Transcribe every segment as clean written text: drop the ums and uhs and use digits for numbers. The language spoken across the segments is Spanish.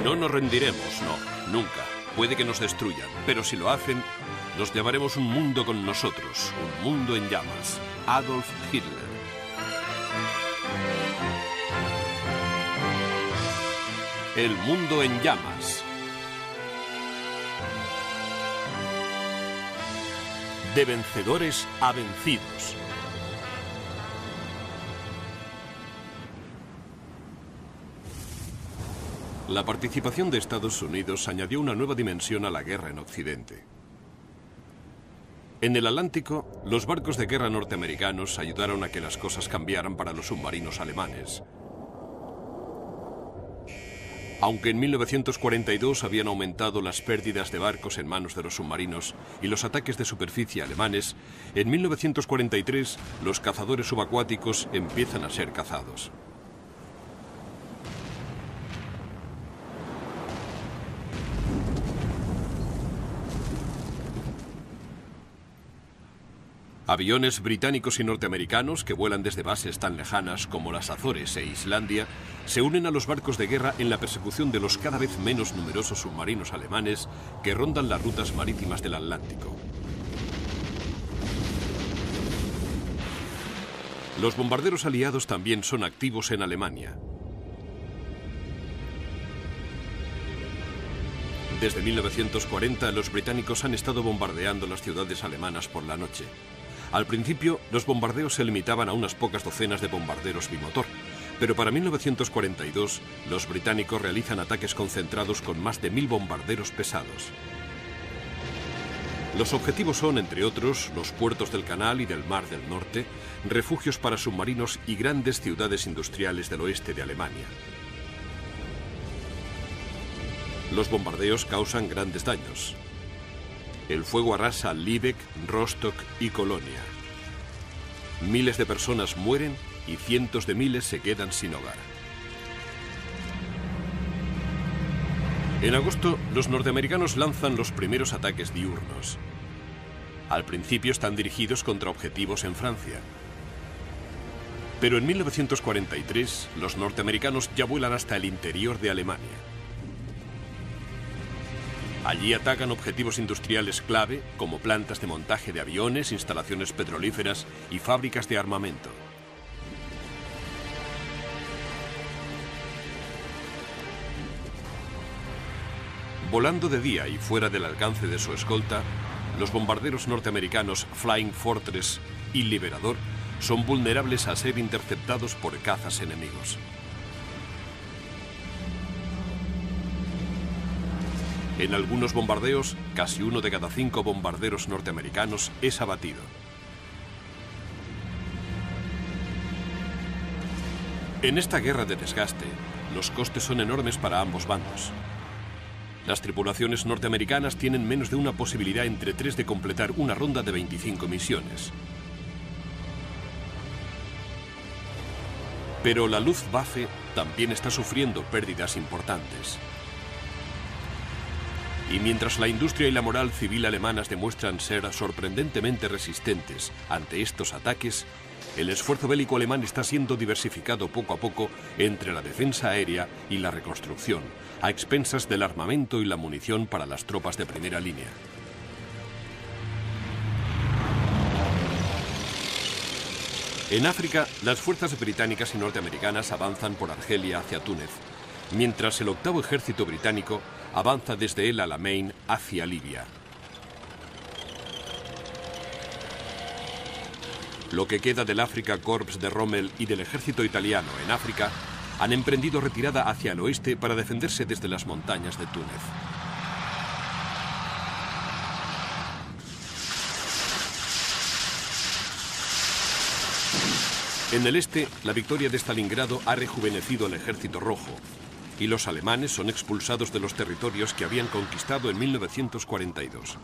No nos rendiremos, no, nunca. Puede que nos destruyan, pero si lo hacen, nos llevaremos un mundo con nosotros, un mundo en llamas. Adolf Hitler. El mundo en llamas. De vencedores a vencidos. La participación de Estados Unidos añadió una nueva dimensión a la guerra en Occidente. En el Atlántico, los barcos de guerra norteamericanos ayudaron a que las cosas cambiaran para los submarinos alemanes. Aunque en 1942 habían aumentado las pérdidas de barcos en manos de los submarinos y los ataques de superficie alemanes, en 1943 los cazadores subacuáticos empiezan a ser cazados. Aviones británicos y norteamericanos que vuelan desde bases tan lejanas como las Azores e Islandia se unen a los barcos de guerra en la persecución de los cada vez menos numerosos submarinos alemanes que rondan las rutas marítimas del Atlántico. Los bombarderos aliados también son activos en Alemania. Desde 1940 los británicos han estado bombardeando las ciudades alemanas por la noche. Al principio, los bombardeos se limitaban a unas pocas docenas de bombarderos bimotor, pero para 1942 los británicos realizan ataques concentrados con más de 1000 bombarderos pesados. Los objetivos son, entre otros, los puertos del Canal y del Mar del Norte, refugios para submarinos y grandes ciudades industriales del oeste de Alemania. Los bombardeos causan grandes daños. El fuego arrasa Lübeck, Rostock y Colonia. Miles de personas mueren y cientos de miles se quedan sin hogar. En agosto, los norteamericanos lanzan los primeros ataques diurnos. Al principio están dirigidos contra objetivos en Francia. Pero en 1943, los norteamericanos ya vuelan hasta el interior de Alemania. Allí atacan objetivos industriales clave, como plantas de montaje de aviones, instalaciones petrolíferas y fábricas de armamento. Volando de día y fuera del alcance de su escolta, los bombarderos norteamericanos Flying Fortress y Liberador son vulnerables a ser interceptados por cazas enemigos. En algunos bombardeos, casi 1 de cada 5 bombarderos norteamericanos es abatido. En esta guerra de desgaste, los costes son enormes para ambos bandos. Las tripulaciones norteamericanas tienen menos de una posibilidad entre 3 de completar una ronda de 25 misiones. Pero la Luftwaffe también está sufriendo pérdidas importantes. Y mientras la industria y la moral civil alemanas demuestran ser sorprendentemente resistentes ante estos ataques, el esfuerzo bélico alemán está siendo diversificado poco a poco entre la defensa aérea y la reconstrucción, a expensas del armamento y la munición para las tropas de primera línea. En África, las fuerzas británicas y norteamericanas avanzan por Argelia hacia Túnez, mientras el 8º Ejército Británico avanza desde El Alamein hacia Libia. Lo que queda del Afrika Korps de Rommel y del ejército italiano en África han emprendido retirada hacia el oeste para defenderse desde las montañas de Túnez. En el este, la victoria de Stalingrado ha rejuvenecido al Ejército Rojo, y los alemanes son expulsados de los territorios que habían conquistado en 1942.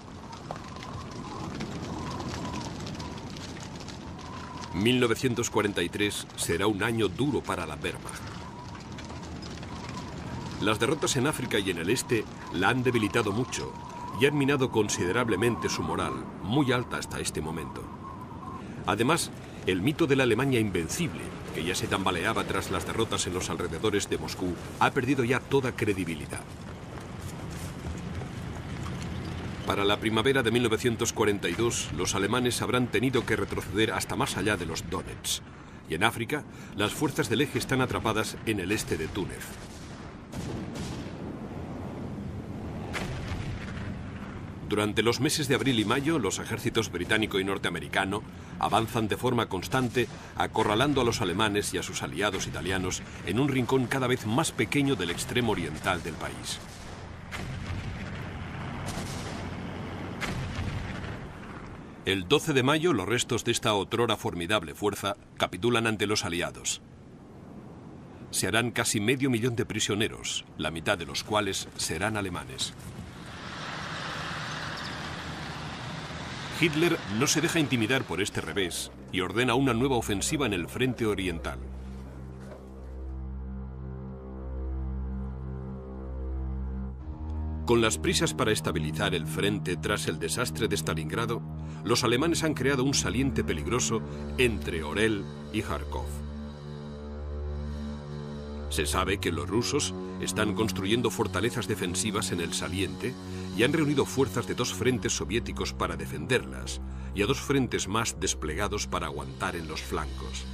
1943 será un año duro para la Wehrmacht. Las derrotas en África y en el este la han debilitado mucho y han minado considerablemente su moral, muy alta hasta este momento. Además, El mito de la Alemania invencible, que ya se tambaleaba tras las derrotas en los alrededores de Moscú, ha perdido ya toda credibilidad. Para la primavera de 1942, los alemanes habrán tenido que retroceder hasta más allá de los Donets. Y en África, las fuerzas del eje están atrapadas en el este de Túnez. Durante los meses de abril y mayo, los ejércitos británico y norteamericano avanzan de forma constante, acorralando a los alemanes y a sus aliados italianos en un rincón cada vez más pequeño del extremo oriental del país. El 12 de mayo, los restos de esta otrora formidable fuerza capitulan ante los aliados. Se harán casi 500.000 de prisioneros, la mitad de los cuales serán alemanes. Hitler no se deja intimidar por este revés y ordena una nueva ofensiva en el frente oriental. Con las prisas para estabilizar el frente tras el desastre de Stalingrado, los alemanes han creado un saliente peligroso entre Orel y Kharkov. Se sabe que los rusos están construyendo fortalezas defensivas en el saliente y han reunido fuerzas de 2 frentes soviéticos para defenderlas y a 2 frentes más desplegados para aguantar en los flancos.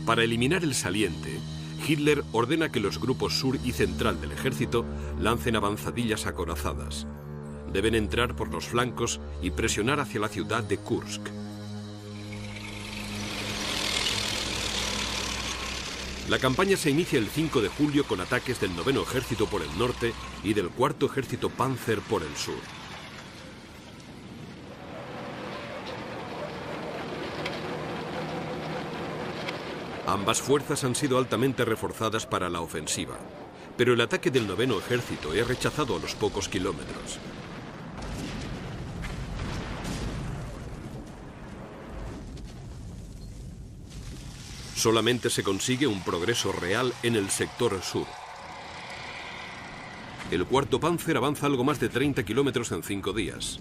Para eliminar el saliente, Hitler ordena que los grupos sur y central del ejército lancen avanzadillas acorazadas. Deben entrar por los flancos y presionar hacia la ciudad de Kursk. La campaña se inicia el 5 de julio con ataques del 9º Ejército por el norte y del 4º Ejército Panzer por el sur. Ambas fuerzas han sido altamente reforzadas para la ofensiva, pero el ataque del 9º Ejército es rechazado a los pocos kilómetros. Solamente se consigue un progreso real en el sector sur. El 4º Panzer avanza algo más de 30 kilómetros en 5 días.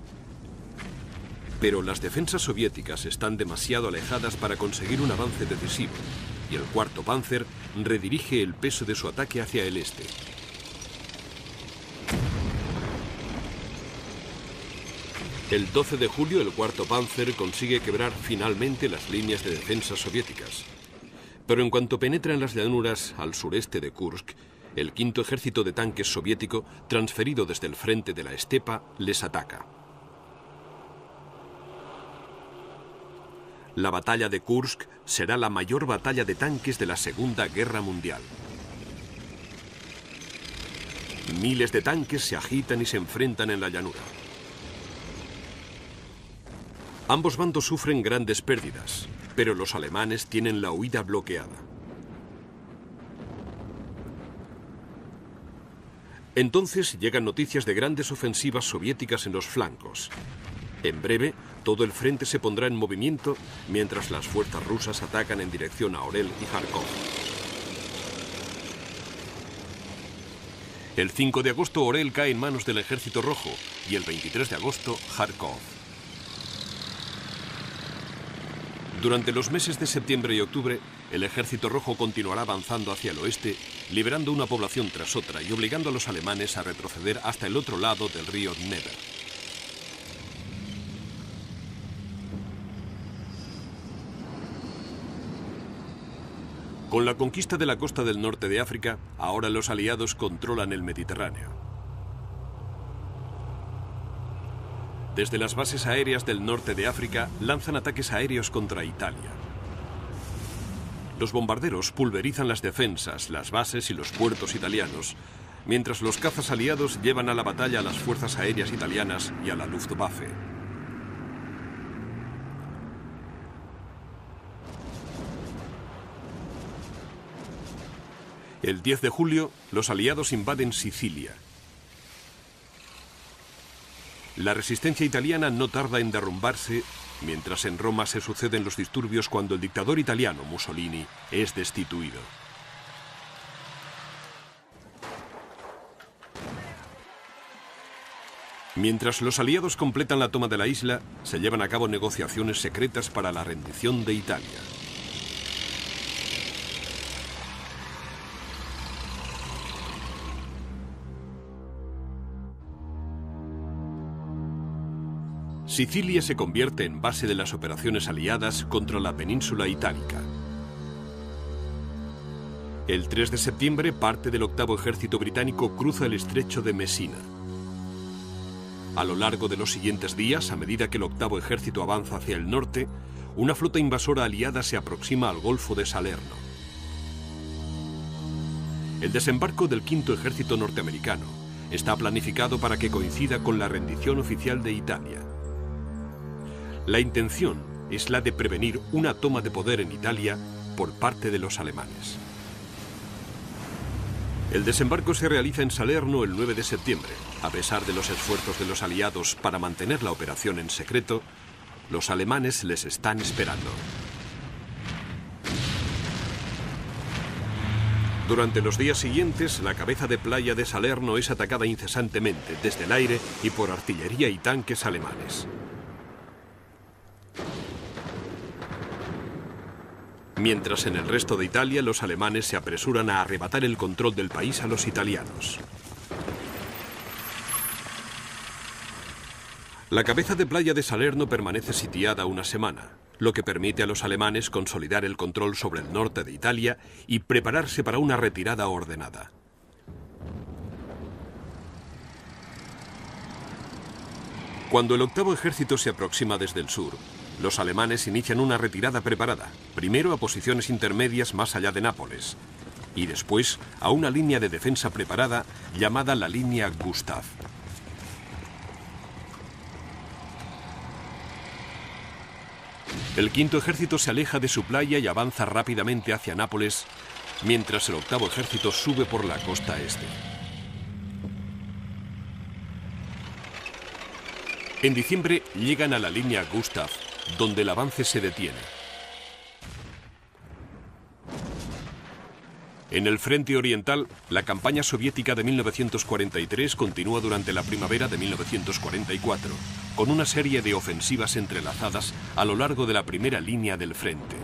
Pero las defensas soviéticas están demasiado alejadas para conseguir un avance decisivo, y el 4º Panzer redirige el peso de su ataque hacia el este. El 12 de julio el 4º Panzer consigue quebrar finalmente las líneas de defensa soviéticas. Pero en cuanto penetra en las llanuras al sureste de Kursk, el 5º Ejército de Tanques soviético, transferido desde el frente de la estepa, les ataca. La batalla de Kursk será la mayor batalla de tanques de la Segunda Guerra Mundial. Miles de tanques se agitan y se enfrentan en la llanura. Ambos bandos sufren grandes pérdidas, pero los alemanes tienen la huida bloqueada. Entonces llegan noticias de grandes ofensivas soviéticas en los flancos. En breve, todo el frente se pondrá en movimiento mientras las fuerzas rusas atacan en dirección a Orel y Kharkov. El 5 de agosto Orel cae en manos del Ejército Rojo y el 23 de agosto Kharkov. Durante los meses de septiembre y octubre, el Ejército Rojo continuará avanzando hacia el oeste, liberando una población tras otra y obligando a los alemanes a retroceder hasta el otro lado del río Dnieper. Con la conquista de la costa del norte de África, ahora los aliados controlan el Mediterráneo. Desde las bases aéreas del norte de África lanzan ataques aéreos contra Italia. Los bombarderos pulverizan las defensas, las bases y los puertos italianos, mientras los cazas aliados llevan a la batalla a las fuerzas aéreas italianas y a la Luftwaffe. El 10 de julio, los aliados invaden Sicilia. La resistencia italiana no tarda en derrumbarse, mientras en Roma se suceden los disturbios cuando el dictador italiano Mussolini es destituido. Mientras los aliados completan la toma de la isla, se llevan a cabo negociaciones secretas para la rendición de Italia. Sicilia se convierte en base de las operaciones aliadas contra la península itálica. El 3 de septiembre, parte del octavo ejército británico cruza el estrecho de Messina. A lo largo de los siguientes días, a medida que el octavo ejército avanza hacia el norte, una flota invasora aliada se aproxima al Golfo de Salerno. El desembarco del quinto ejército norteamericano está planificado para que coincida con la rendición oficial de Italia. La intención es la de prevenir una toma de poder en Italia por parte de los alemanes. El desembarco se realiza en Salerno el 9 de septiembre. A pesar de los esfuerzos de los aliados para mantener la operación en secreto, los alemanes les están esperando. Durante los días siguientes, la cabeza de playa de Salerno es atacada incesantemente desde el aire y por artillería y tanques alemanes. Mientras en el resto de Italia los alemanes se apresuran a arrebatar el control del país a los italianos. La cabeza de playa de Salerno permanece sitiada una semana, lo que permite a los alemanes consolidar el control sobre el norte de Italia y prepararse para una retirada ordenada. Cuando el octavo ejército se aproxima desde el sur, los alemanes inician una retirada preparada, primero a posiciones intermedias más allá de Nápoles, y después a una línea de defensa preparada llamada la línea Gustav. El quinto ejército se aleja de su playa y avanza rápidamente hacia Nápoles, mientras el octavo ejército sube por la costa este. En diciembre llegan a la línea Gustav, donde el avance se detiene. En el frente oriental, la campaña soviética de 1943 continúa durante la primavera de 1944, con una serie de ofensivas entrelazadas a lo largo de la primera línea del frente.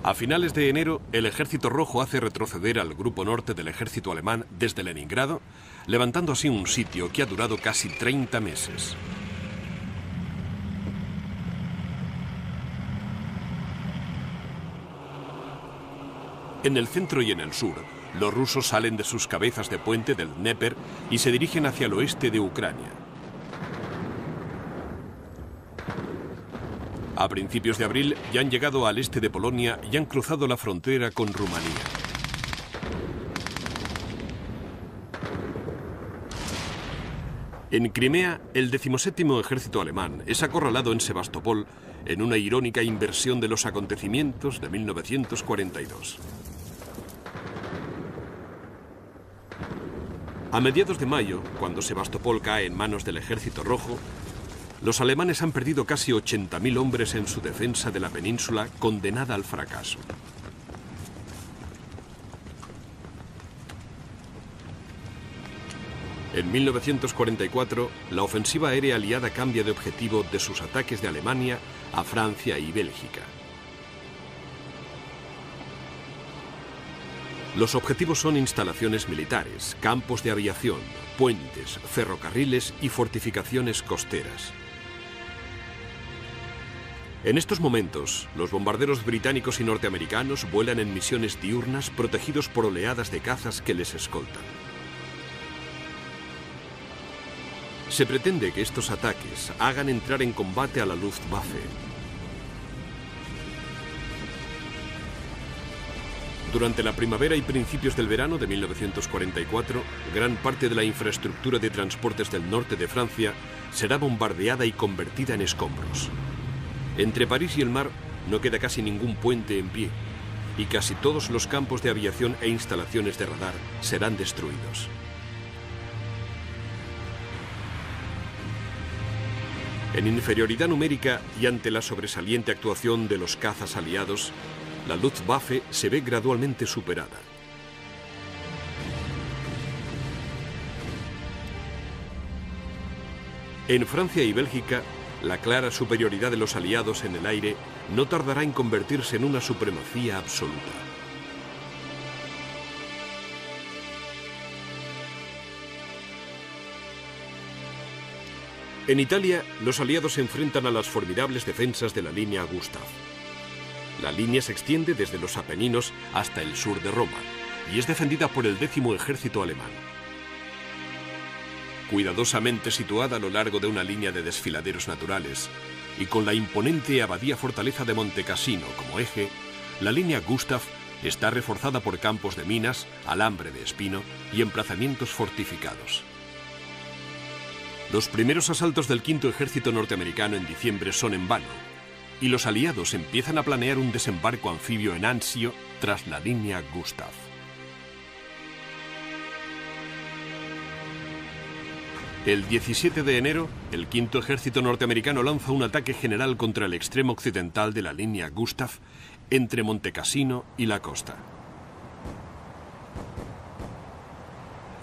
A finales de enero, el Ejército Rojo hace retroceder al Grupo Norte del ejército alemán desde Leningrado, levantando así un sitio que ha durado casi 30 meses. En el centro y en el sur, los rusos salen de sus cabezas de puente del Dnieper y se dirigen hacia el oeste de Ucrania. A principios de abril ya han llegado al este de Polonia y han cruzado la frontera con Rumanía. En Crimea, el 17º ejército alemán es acorralado en Sebastopol en una irónica inversión de los acontecimientos de 1942. A mediados de mayo, cuando Sebastopol cae en manos del Ejército Rojo, los alemanes han perdido casi 80.000 hombres en su defensa de la península, condenada al fracaso. En 1944, la ofensiva aérea aliada cambia de objetivo de sus ataques de Alemania a Francia y Bélgica. Los objetivos son instalaciones militares, campos de aviación, puentes, ferrocarriles y fortificaciones costeras. En estos momentos, los bombarderos británicos y norteamericanos vuelan en misiones diurnas protegidos por oleadas de cazas que les escoltan. Se pretende que estos ataques hagan entrar en combate a la Luftwaffe. Durante la primavera y principios del verano de 1944, gran parte de la infraestructura de transportes del norte de Francia será bombardeada y convertida en escombros. Entre París y el mar no queda casi ningún puente en pie, y casi todos los campos de aviación e instalaciones de radar serán destruidos. En inferioridad numérica y ante la sobresaliente actuación de los cazas aliados, la Luftwaffe se ve gradualmente superada, En Francia y Bélgica, la clara superioridad de los aliados en el aire no tardará en convertirse en una supremacía absoluta. En Italia, los aliados se enfrentan a las formidables defensas de la línea Gustav. La línea se extiende desde los Apeninos hasta el sur de Roma y es defendida por el 10º ejército alemán. Cuidadosamente situada a lo largo de una línea de desfiladeros naturales y con la imponente abadía fortaleza de Monte Cassino como eje, la línea Gustav está reforzada por campos de minas, alambre de espino y emplazamientos fortificados. Los primeros asaltos del V Ejército norteamericano en diciembre son en vano, y los aliados empiezan a planear un desembarco anfibio en Anzio tras la línea Gustav. El 17 de enero, el V Ejército norteamericano lanza un ataque general contra el extremo occidental de la línea Gustav entre Monte Cassino y la costa.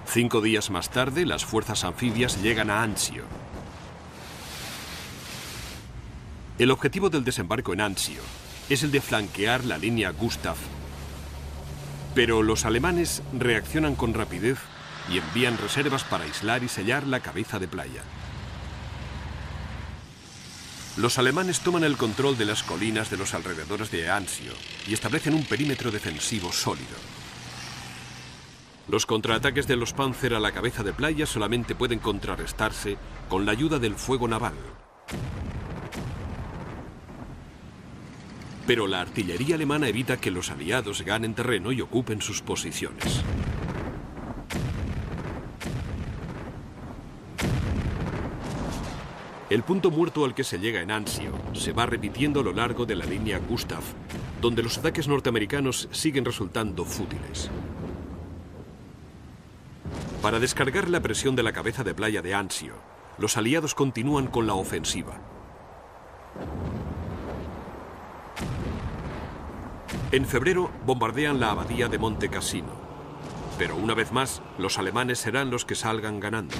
5 días más tarde, las fuerzas anfibias llegan a Anzio. El objetivo del desembarco en Anzio es el de flanquear la línea Gustav, pero los alemanes reaccionan con rapidez y envían reservas para aislar y sellar la cabeza de playa. Los alemanes toman el control de las colinas de los alrededores de Anzio y establecen un perímetro defensivo sólido. Los contraataques de los Panzer a la cabeza de playa solamente pueden contrarrestarse con la ayuda del fuego naval. Pero la artillería alemana evita que los aliados ganen terreno y ocupen sus posiciones. El punto muerto al que se llega en Anzio se va repitiendo a lo largo de la línea Gustav, donde los ataques norteamericanos siguen resultando fútiles. Para descargar la presión de la cabeza de playa de Anzio, los aliados continúan con la ofensiva. En febrero bombardean la abadía de Monte Cassino, pero una vez más los alemanes serán los que salgan ganando.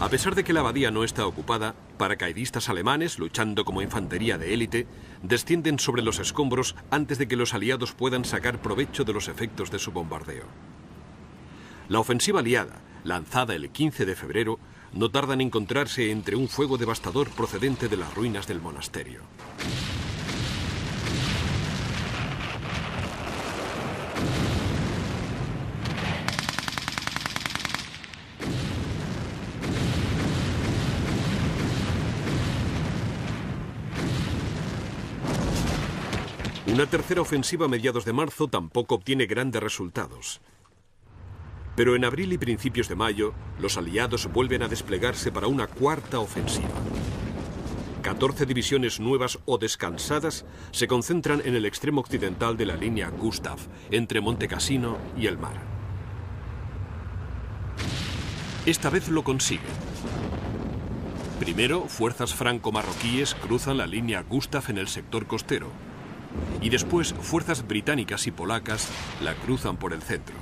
A pesar de que la abadía no está ocupada, paracaidistas alemanes, luchando como infantería de élite, descienden sobre los escombros antes de que los aliados puedan sacar provecho de los efectos de su bombardeo. La ofensiva aliada, lanzada el 15 de febrero, no tarda en encontrarse entre un fuego devastador procedente de las ruinas del monasterio. Una tercera ofensiva a mediados de marzo tampoco obtiene grandes resultados. Pero en abril y principios de mayo, los aliados vuelven a desplegarse para una cuarta ofensiva. 14 divisiones nuevas o descansadas se concentran en el extremo occidental de la línea Gustav, entre Monte Cassino y el mar. Esta vez lo consiguen. Primero, fuerzas franco-marroquíes cruzan la línea Gustav en el sector costero, y después fuerzas británicas y polacas la cruzan por el centro.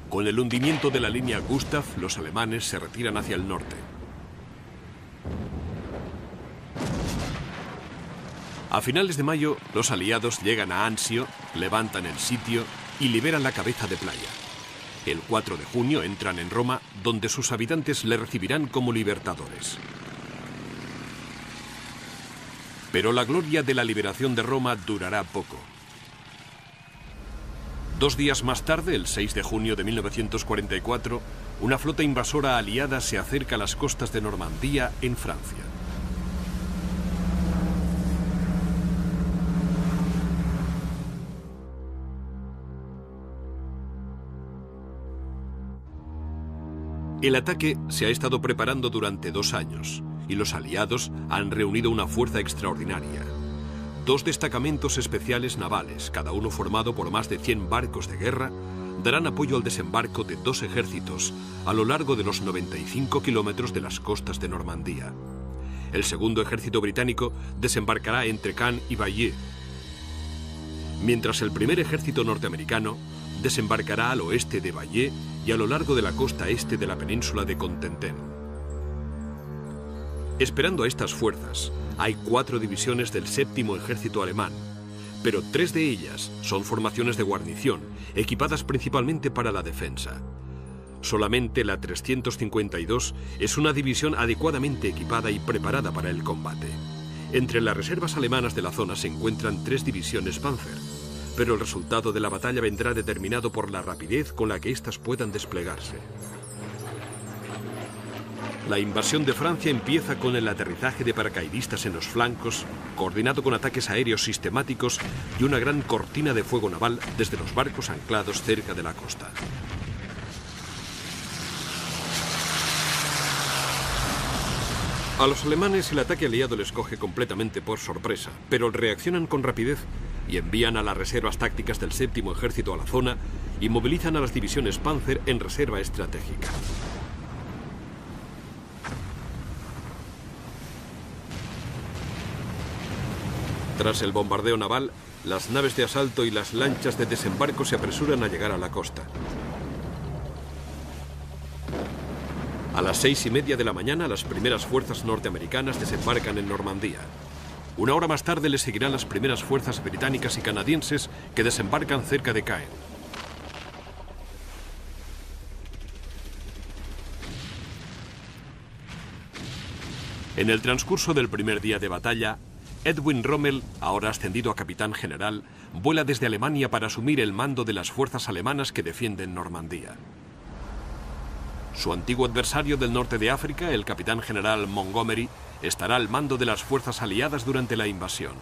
Con el hundimiento de la línea Gustav, los alemanes se retiran hacia el norte. A finales de mayo, los aliados llegan a Anzio, levantan el sitio y liberan la cabeza de playa. El 4 de junio entran en Roma, donde sus habitantes le recibirán como libertadores. Pero la gloria de la liberación de Roma durará poco. 2 días más tarde, el 6 de junio de 1944, una flota invasora aliada se acerca a las costas de Normandía, en Francia. El ataque se ha estado preparando durante 2 años y los aliados han reunido una fuerza extraordinaria. 2 destacamentos especiales navales, cada uno formado por más de 100 barcos de guerra, darán apoyo al desembarco de 2 ejércitos a lo largo de los 95 kilómetros de las costas de Normandía. El segundo ejército británico desembarcará entre Caen y Bayeux, mientras el primer ejército norteamericano desembarcará al oeste de Bayeux y a lo largo de la costa este de la península de Cotentin. Esperando a estas fuerzas, hay 4 divisiones del 7º Ejército alemán, pero 3 de ellas son formaciones de guarnición, equipadas principalmente para la defensa. Solamente la 352 es una división adecuadamente equipada y preparada para el combate. Entre las reservas alemanas de la zona se encuentran 3 divisiones Panzer, pero el resultado de la batalla vendrá determinado por la rapidez con la que éstas puedan desplegarse. La invasión de Francia empieza con el aterrizaje de paracaidistas en los flancos, coordinado con ataques aéreos sistemáticos y una gran cortina de fuego naval desde los barcos anclados cerca de la costa. A los alemanes el ataque aliado les coge completamente por sorpresa, pero reaccionan con rapidez y envían a las reservas tácticas del 7º Ejército a la zona y movilizan a las divisiones Panzer en reserva estratégica. Tras el bombardeo naval, las naves de asalto y las lanchas de desembarco se apresuran a llegar a la costa. A las 6:30 de la mañana, las primeras fuerzas norteamericanas desembarcan en Normandía. Una hora más tarde les seguirán las primeras fuerzas británicas y canadienses que desembarcan cerca de Caen. En el transcurso del primer día de batalla, Edwin Rommel, ahora ascendido a capitán general, vuela desde Alemania para asumir el mando de las fuerzas alemanas que defienden Normandía. Su antiguo adversario del norte de África, el capitán general Montgomery, estará al mando de las fuerzas aliadas durante la invasión.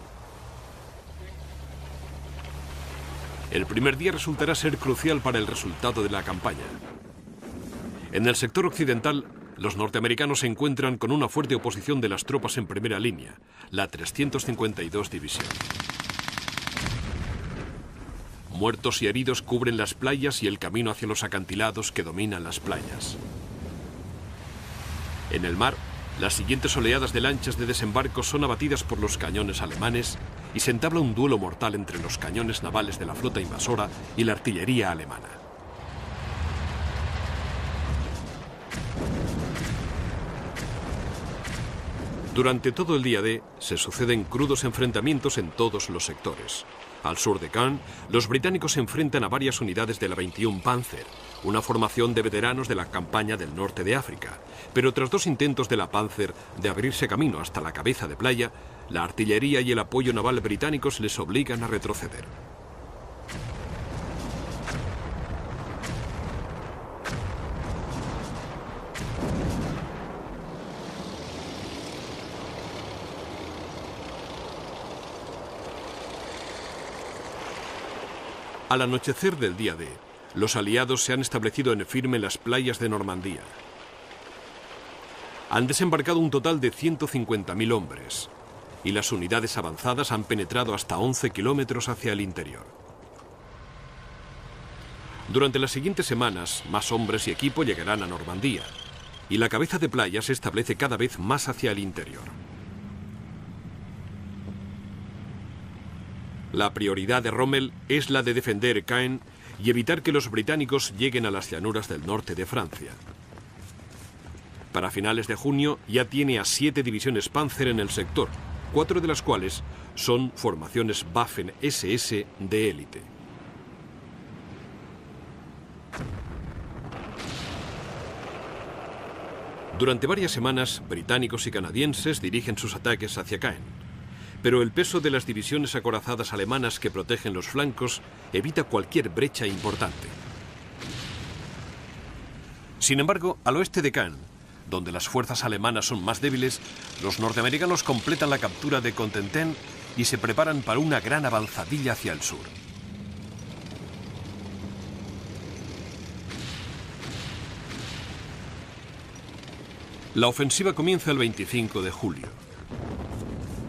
El primer día resultará ser crucial para el resultado de la campaña. En el sector occidental, los norteamericanos se encuentran con una fuerte oposición de las tropas en primera línea, la 352 División. Muertos y heridos cubren las playas y el camino hacia los acantilados que dominan las playas. En el mar, las siguientes oleadas de lanchas de desembarco son abatidas por los cañones alemanes y se entabla un duelo mortal entre los cañones navales de la flota invasora y la artillería alemana. Durante todo el día D se suceden crudos enfrentamientos en todos los sectores. Al sur de Caen, los británicos se enfrentan a varias unidades de la 21 Panzer, una formación de veteranos de la campaña del norte de África. Pero tras 2 intentos de la Panzer de abrirse camino hasta la cabeza de playa, la artillería y el apoyo naval británicos les obligan a retroceder. Al anochecer del día D, los aliados se han establecido en firme en las playas de Normandía. Han desembarcado un total de 150.000 hombres y las unidades avanzadas han penetrado hasta 11 kilómetros hacia el interior. Durante las siguientes semanas, más hombres y equipo llegarán a Normandía y la cabeza de playa se establece cada vez más hacia el interior. La prioridad de Rommel es la de defender Caen y evitar que los británicos lleguen a las llanuras del norte de Francia. Para finales de junio ya tiene a 7 divisiones Panzer en el sector, 4 de las cuales son formaciones Waffen-SS de élite. Durante varias semanas, británicos y canadienses dirigen sus ataques hacia Caen. Pero el peso de las divisiones acorazadas alemanas que protegen los flancos evita cualquier brecha importante. Sin embargo, al oeste de Caen, donde las fuerzas alemanas son más débiles, los norteamericanos completan la captura de Cotentin y se preparan para una gran avanzadilla hacia el sur. La ofensiva comienza el 25 de julio.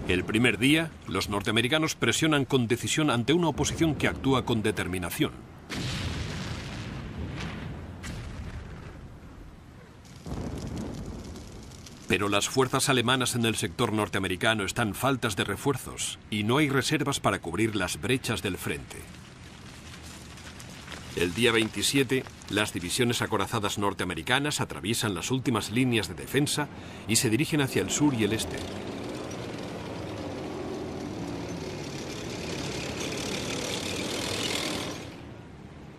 El primer día, los norteamericanos presionan con decisión ante una oposición que actúa con determinación. Pero las fuerzas alemanas en el sector norteamericano están faltas de refuerzos y no hay reservas para cubrir las brechas del frente. El día 27, las divisiones acorazadas norteamericanas atraviesan las últimas líneas de defensa y se dirigen hacia el sur y el este.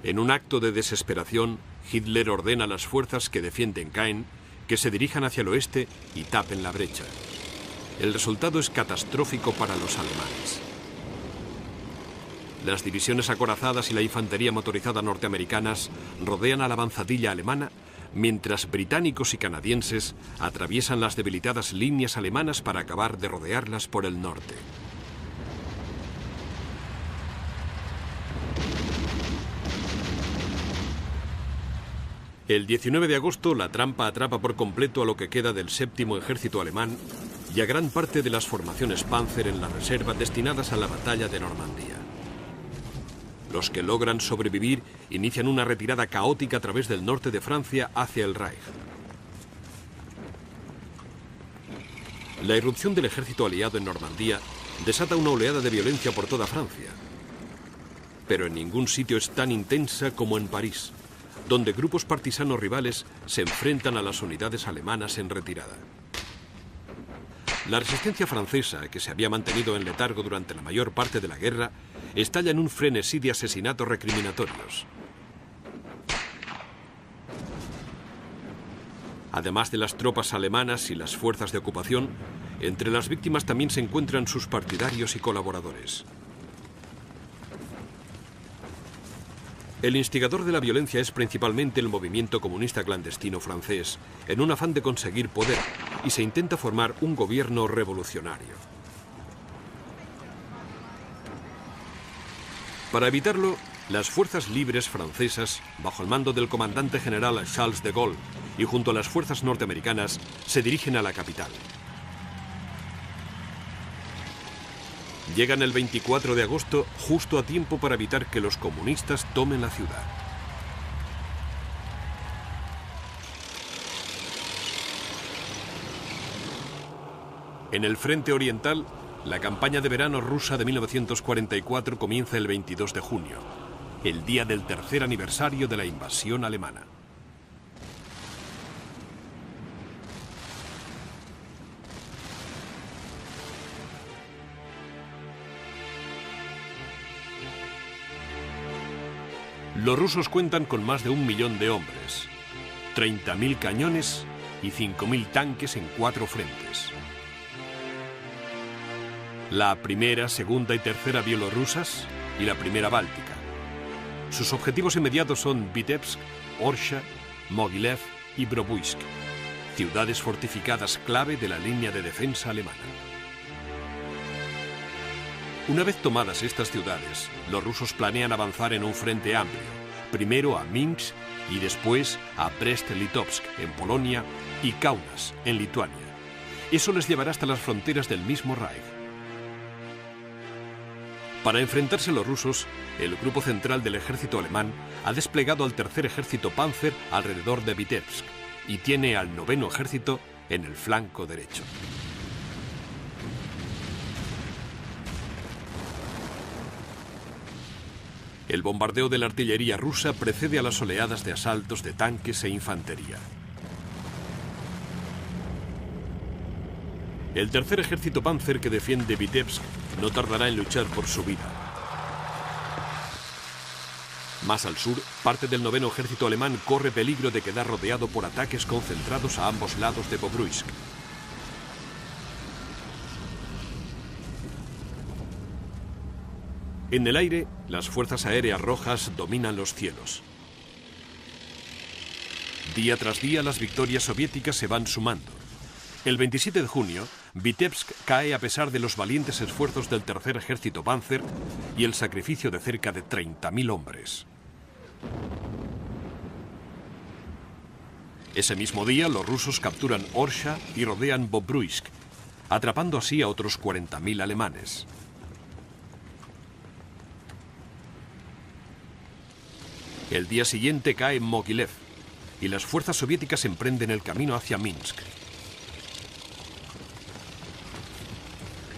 En un acto de desesperación, Hitler ordena a las fuerzas que defienden Caen que se dirijan hacia el oeste y tapen la brecha. El resultado es catastrófico para los alemanes. Las divisiones acorazadas y la infantería motorizada norteamericanas rodean a la avanzadilla alemana, mientras británicos y canadienses atraviesan las debilitadas líneas alemanas para acabar de rodearlas por el norte. El 19 de agosto, la trampa atrapa por completo a lo que queda del séptimo ejército alemán y a gran parte de las formaciones Panzer en la reserva destinadas a la batalla de Normandía. Los que logran sobrevivir inician una retirada caótica a través del norte de Francia hacia el Reich. La irrupción del ejército aliado en Normandía desata una oleada de violencia por toda Francia. Pero en ningún sitio es tan intensa como en París, donde grupos partisanos rivales se enfrentan a las unidades alemanas en retirada. La resistencia francesa, que se había mantenido en letargo durante la mayor parte de la guerra, estalla en un frenesí de asesinatos recriminatorios. Además de las tropas alemanas y las fuerzas de ocupación, entre las víctimas también se encuentran sus partidarios y colaboradores. El instigador de la violencia es principalmente el movimiento comunista clandestino francés, en un afán de conseguir poder, y se intenta formar un gobierno revolucionario. Para evitarlo, las fuerzas libres francesas, bajo el mando del comandante general Charles de Gaulle y junto a las fuerzas norteamericanas, se dirigen a la capital. Llegan el 24 de agosto justo a tiempo para evitar que los comunistas tomen la ciudad. En el frente oriental, la campaña de verano rusa de 1944 comienza el 22 de junio, el día del tercer aniversario de la invasión alemana. Los rusos cuentan con más de 1 millón de hombres, 30.000 cañones y 5.000 tanques en 4 frentes. La primera, segunda y tercera bielorrusas y la primera báltica. Sus objetivos inmediatos son Vitebsk, Orsha, Mogilev y Bobruisk, ciudades fortificadas clave de la línea de defensa alemana. Una vez tomadas estas ciudades, los rusos planean avanzar en un frente amplio, primero a Minsk y después a Brest-Litovsk en Polonia y Kaunas en Lituania. Eso les llevará hasta las fronteras del mismo Reich. Para enfrentarse a los rusos, el grupo central del ejército alemán ha desplegado al tercer ejército Panzer alrededor de Vitebsk y tiene al noveno ejército en el flanco derecho. El bombardeo de la artillería rusa precede a las oleadas de asaltos de tanques e infantería. El tercer ejército Panzer que defiende Vitebsk no tardará en luchar por su vida. Más al sur, parte del noveno ejército alemán corre peligro de quedar rodeado por ataques concentrados a ambos lados de Bobruisk. En el aire, las fuerzas aéreas rojas dominan los cielos. Día tras día, las victorias soviéticas se van sumando. El 27 de junio, Vitebsk cae a pesar de los valientes esfuerzos del tercer ejército Panzer y el sacrificio de cerca de 30.000 hombres. Ese mismo día, los rusos capturan Orsha y rodean Bobruisk, atrapando así a otros 40.000 alemanes. El día siguiente cae Mogilev y las fuerzas soviéticas emprenden el camino hacia Minsk.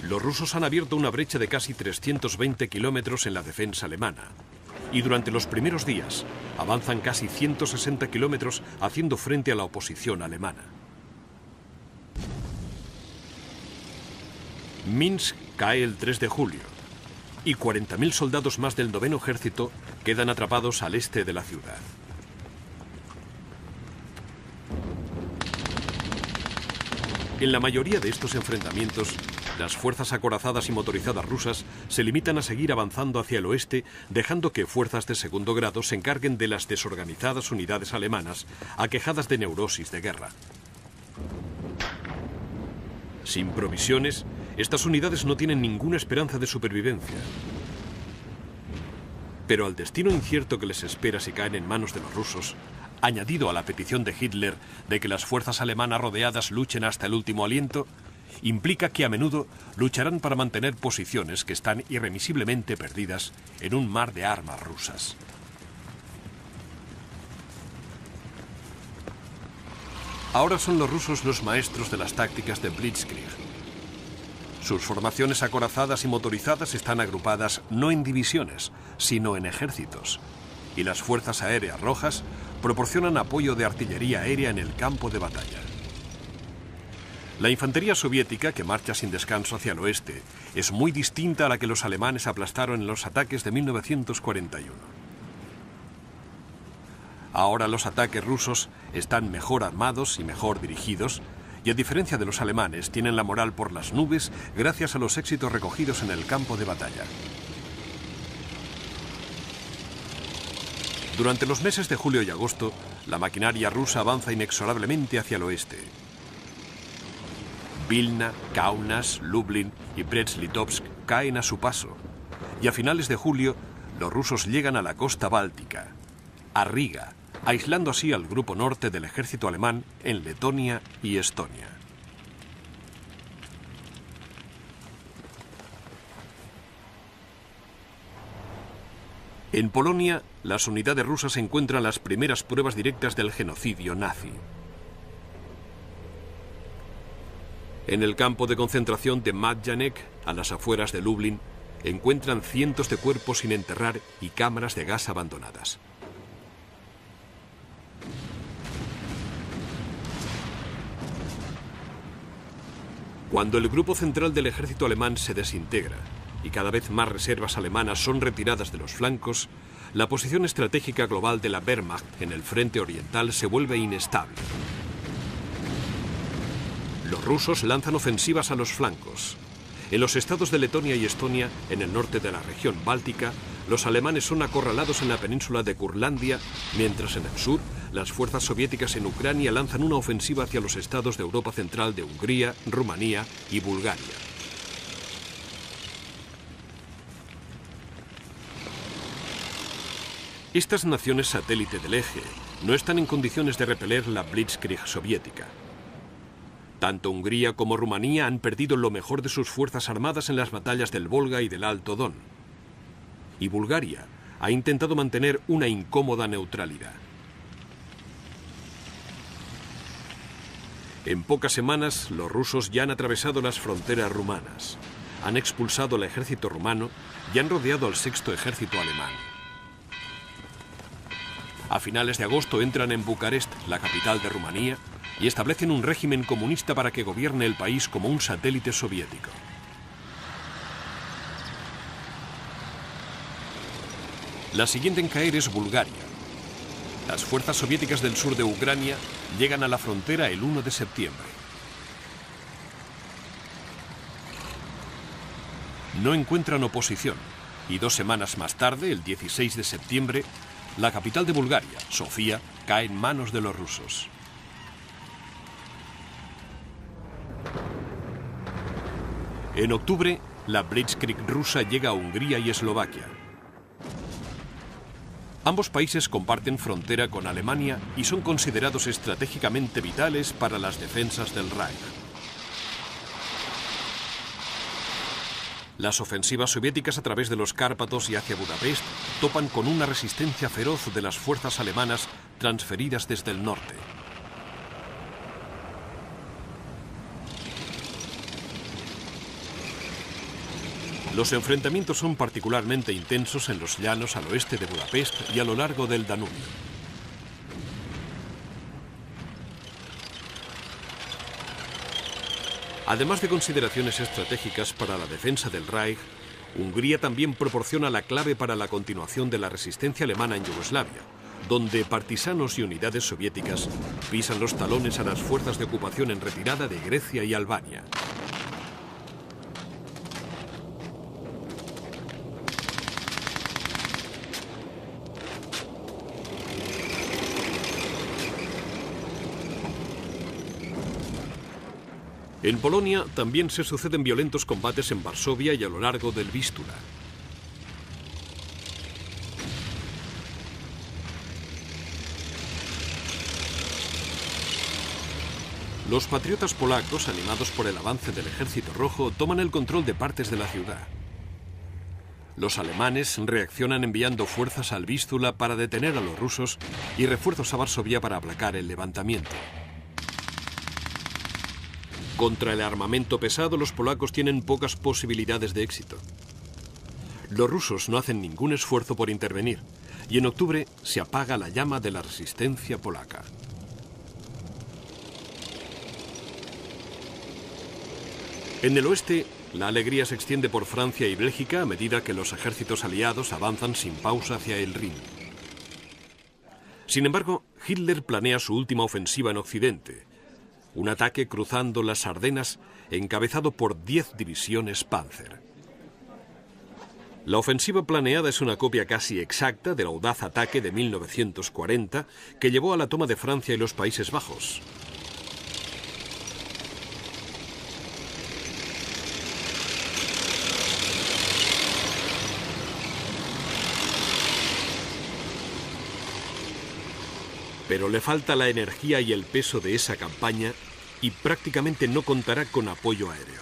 Los rusos han abierto una brecha de casi 320 kilómetros en la defensa alemana. y durante los primeros días avanzan casi 160 kilómetros haciendo frente a la oposición alemana. Minsk cae el 3 de julio y 40.000 soldados más del 9º ejército quedan atrapados al este de la ciudad. En la mayoría de estos enfrentamientos, las fuerzas acorazadas y motorizadas rusas se limitan a seguir avanzando hacia el oeste, dejando que fuerzas de segundo grado se encarguen de las desorganizadas unidades alemanas aquejadas de neurosis de guerra. Sin provisiones, estas unidades no tienen ninguna esperanza de supervivencia. Pero al destino incierto que les espera si caen en manos de los rusos, añadido a la petición de Hitler de que las fuerzas alemanas rodeadas luchen hasta el último aliento, implica que a menudo lucharán para mantener posiciones que están irremisiblemente perdidas en un mar de armas rusas. Ahora son los rusos los maestros de las tácticas de Blitzkrieg. Sus formaciones acorazadas y motorizadas están agrupadas no en divisiones, sino en ejércitos, y las fuerzas aéreas rojas proporcionan apoyo de artillería aérea en el campo de batalla. La infantería soviética, que marcha sin descanso hacia el oeste, es muy distinta a la que los alemanes aplastaron en los ataques de 1941. Ahora los ataques rusos están mejor armados y mejor dirigidos, y a diferencia de los alemanes, tienen la moral por las nubes gracias a los éxitos recogidos en el campo de batalla. Durante los meses de julio y agosto, la maquinaria rusa avanza inexorablemente hacia el oeste. Vilna, Kaunas, Lublin y Brest-Litovsk caen a su paso, y a finales de julio los rusos llegan a la costa báltica, a Riga, aislando así al grupo norte del ejército alemán en Letonia y Estonia. En Polonia, las unidades rusas encuentran las primeras pruebas directas del genocidio nazi. En el campo de concentración de Majdanek, a las afueras de Lublin, encuentran cientos de cuerpos sin enterrar y cámaras de gas abandonadas. Cuando el grupo central del ejército alemán se desintegra y cada vez más reservas alemanas son retiradas de los flancos, la posición estratégica global de la Wehrmacht en el frente oriental se vuelve inestable. Los rusos lanzan ofensivas a los flancos. En los estados de Letonia y Estonia, en el norte de la región báltica, los alemanes son acorralados en la península de Curlandia, mientras en el sur, las fuerzas soviéticas en Ucrania lanzan una ofensiva hacia los estados de Europa Central de Hungría, Rumanía y Bulgaria. Estas naciones satélite del eje no están en condiciones de repeler la Blitzkrieg soviética. Tanto Hungría como Rumanía han perdido lo mejor de sus fuerzas armadas en las batallas del Volga y del Alto Don. Y Bulgaria ha intentado mantener una incómoda neutralidad. En pocas semanas, los rusos ya han atravesado las fronteras rumanas, han expulsado al ejército rumano y han rodeado al sexto ejército alemán. A finales de agosto entran en Bucarest, la capital de Rumanía, y establecen un régimen comunista para que gobierne el país como un satélite soviético. La siguiente en caer es Bulgaria. Las fuerzas soviéticas del sur de Ucrania llegan a la frontera el 1 de septiembre. No encuentran oposición y 2 semanas más tarde, el 16 de septiembre, la capital de Bulgaria, Sofía, cae en manos de los rusos. En octubre, la Blitzkrieg rusa llega a Hungría y Eslovaquia. Ambos países comparten frontera con Alemania y son considerados estratégicamente vitales para las defensas del Reich. Las ofensivas soviéticas a través de los Cárpatos y hacia Budapest topan con una resistencia feroz de las fuerzas alemanas transferidas desde el norte. Los enfrentamientos son particularmente intensos en los llanos al oeste de Budapest y a lo largo del Danubio. Además de consideraciones estratégicas para la defensa del Reich, Hungría también proporciona la clave para la continuación de la resistencia alemana en Yugoslavia, donde partisanos y unidades soviéticas pisan los talones a las fuerzas de ocupación en retirada de Grecia y Albania. En Polonia también se suceden violentos combates en Varsovia y a lo largo del Vístula. Los patriotas polacos, animados por el avance del Ejército Rojo, toman el control de partes de la ciudad. Los alemanes reaccionan enviando fuerzas al Vístula para detener a los rusos y refuerzos a Varsovia para aplacar el levantamiento. Contra el armamento pesado, los polacos tienen pocas posibilidades de éxito. Los rusos no hacen ningún esfuerzo por intervenir, y en octubre se apaga la llama de la resistencia polaca. En el oeste, la alegría se extiende por Francia y Bélgica a medida que los ejércitos aliados avanzan sin pausa hacia el Rin. Sin embargo, Hitler planea su última ofensiva en Occidente, un ataque cruzando las Ardenas encabezado por 10 divisiones Panzer. La ofensiva planeada es una copia casi exacta del audaz ataque de 1940 que llevó a la toma de Francia y los Países Bajos. Pero le falta la energía y el peso de esa campaña y prácticamente no contará con apoyo aéreo.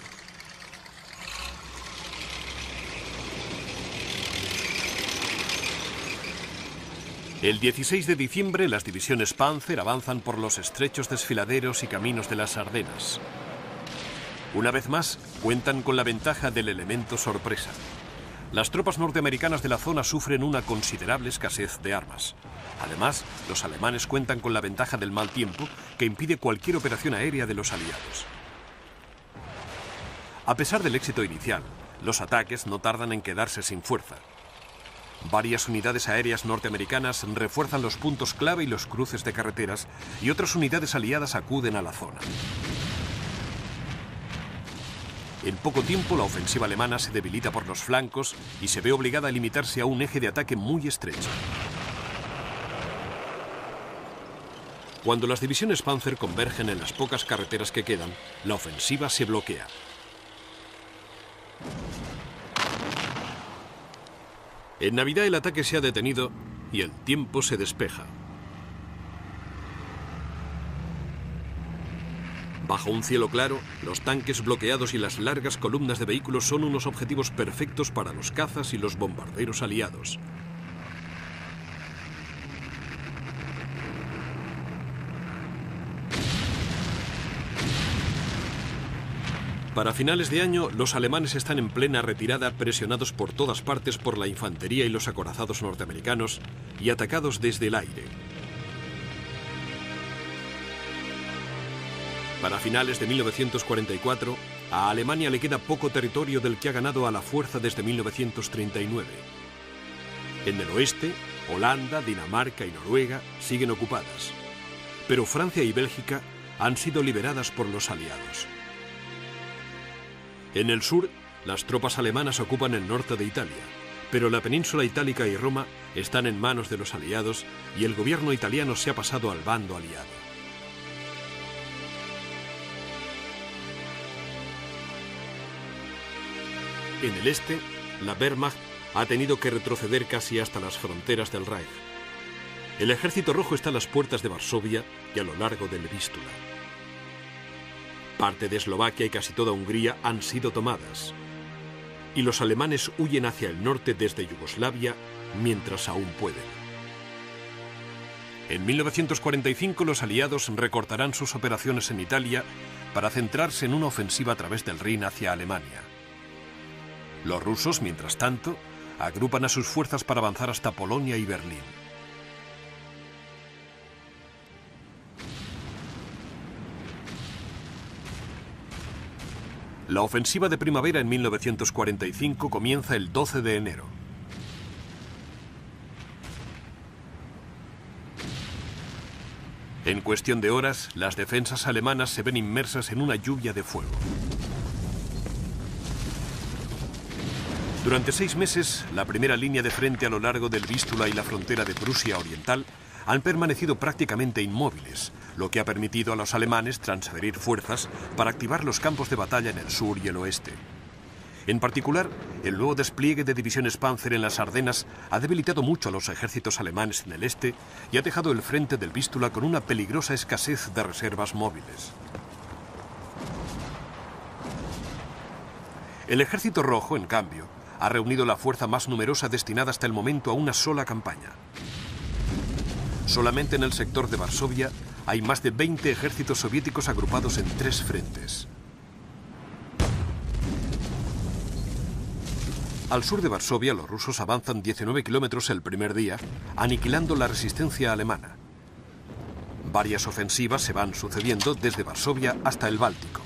El 16 de diciembre las divisiones Panzer avanzan por los estrechos desfiladeros y caminos de las Ardenas. Una vez más, cuentan con la ventaja del elemento sorpresa. Las tropas norteamericanas de la zona sufren una considerable escasez de armas. Además, los alemanes cuentan con la ventaja del mal tiempo que impide cualquier operación aérea de los aliados. A pesar del éxito inicial, los ataques no tardan en quedarse sin fuerza. Varias unidades aéreas norteamericanas refuerzan los puntos clave y los cruces de carreteras, y otras unidades aliadas acuden a la zona. En poco tiempo, la ofensiva alemana se debilita por los flancos y se ve obligada a limitarse a un eje de ataque muy estrecho. Cuando las divisiones Panzer convergen en las pocas carreteras que quedan, la ofensiva se bloquea. En Navidad el ataque se ha detenido y el tiempo se despeja. Bajo un cielo claro, los tanques bloqueados y las largas columnas de vehículos son unos objetivos perfectos para los cazas y los bombarderos aliados. Para finales de año, los alemanes están en plena retirada, presionados por todas partes por la infantería y los acorazados norteamericanos y atacados desde el aire. Para finales de 1944, a Alemania le queda poco territorio del que ha ganado a la fuerza desde 1939. En el oeste, Holanda, Dinamarca y Noruega siguen ocupadas, pero Francia y Bélgica han sido liberadas por los aliados. En el sur, las tropas alemanas ocupan el norte de Italia, pero la península itálica y Roma están en manos de los aliados y el gobierno italiano se ha pasado al bando aliado. En el este, la Wehrmacht ha tenido que retroceder casi hasta las fronteras del Reich. El Ejército Rojo está a las puertas de Varsovia y a lo largo del Vístula. Parte de Eslovaquia y casi toda Hungría han sido tomadas. Y los alemanes huyen hacia el norte desde Yugoslavia mientras aún pueden. En 1945 los aliados recortarán sus operaciones en Italia para centrarse en una ofensiva a través del Rin hacia Alemania. Los rusos, mientras tanto, agrupan a sus fuerzas para avanzar hasta Polonia y Berlín. La ofensiva de primavera en 1945 comienza el 12 de enero. En cuestión de horas, las defensas alemanas se ven inmersas en una lluvia de fuego. Durante 6 meses, la primera línea de frente a lo largo del Vístula y la frontera de Prusia Oriental han permanecido prácticamente inmóviles, lo que ha permitido a los alemanes transferir fuerzas para activar los campos de batalla en el sur y el oeste. En particular, el nuevo despliegue de divisiones Panzer en las Ardenas ha debilitado mucho a los ejércitos alemanes en el este y ha dejado el frente del Vístula con una peligrosa escasez de reservas móviles. El Ejército Rojo, en cambio, ha reunido la fuerza más numerosa destinada hasta el momento a una sola campaña. Solamente en el sector de Varsovia hay más de 20 ejércitos soviéticos agrupados en 3 frentes. Al sur de Varsovia, los rusos avanzan 19 kilómetros el primer día, aniquilando la resistencia alemana. Varias ofensivas se van sucediendo desde Varsovia hasta el Báltico.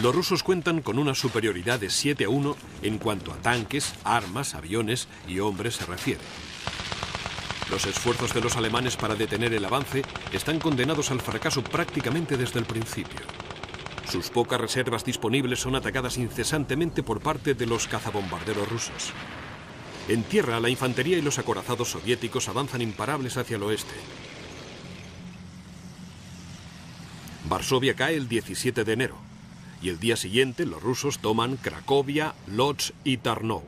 Los rusos cuentan con una superioridad de 7-1 en cuanto a tanques, armas, aviones y hombres se refiere. Los esfuerzos de los alemanes para detener el avance están condenados al fracaso prácticamente desde el principio. Sus pocas reservas disponibles son atacadas incesantemente por parte de los cazabombarderos rusos. En tierra, la infantería y los acorazados soviéticos avanzan imparables hacia el oeste. Varsovia cae el 17 de enero. Y el día siguiente los rusos toman Cracovia, Lodz y Tarnow.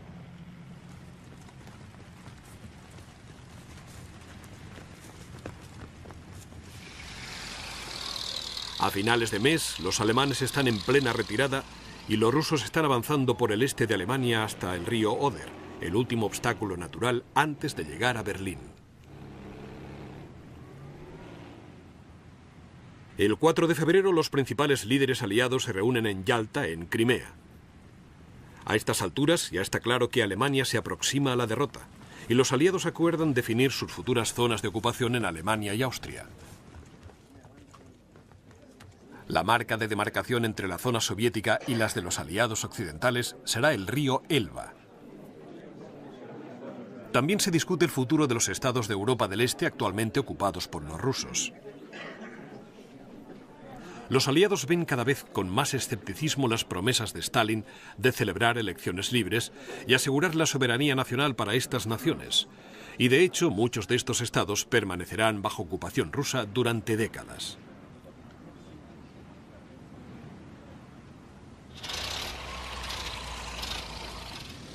A finales de mes, los alemanes están en plena retirada y los rusos están avanzando por el este de Alemania hasta el río Oder, el último obstáculo natural antes de llegar a Berlín. El 4 de febrero los principales líderes aliados se reúnen en Yalta, en Crimea. A estas alturas ya está claro que Alemania se aproxima a la derrota y los aliados acuerdan definir sus futuras zonas de ocupación en Alemania y Austria. La marca de demarcación entre la zona soviética y las de los aliados occidentales será el río Elba. También se discute el futuro de los estados de Europa del Este actualmente ocupados por los rusos. Los aliados ven cada vez con más escepticismo las promesas de Stalin de celebrar elecciones libres y asegurar la soberanía nacional para estas naciones. Y de hecho, muchos de estos estados permanecerán bajo ocupación rusa durante décadas.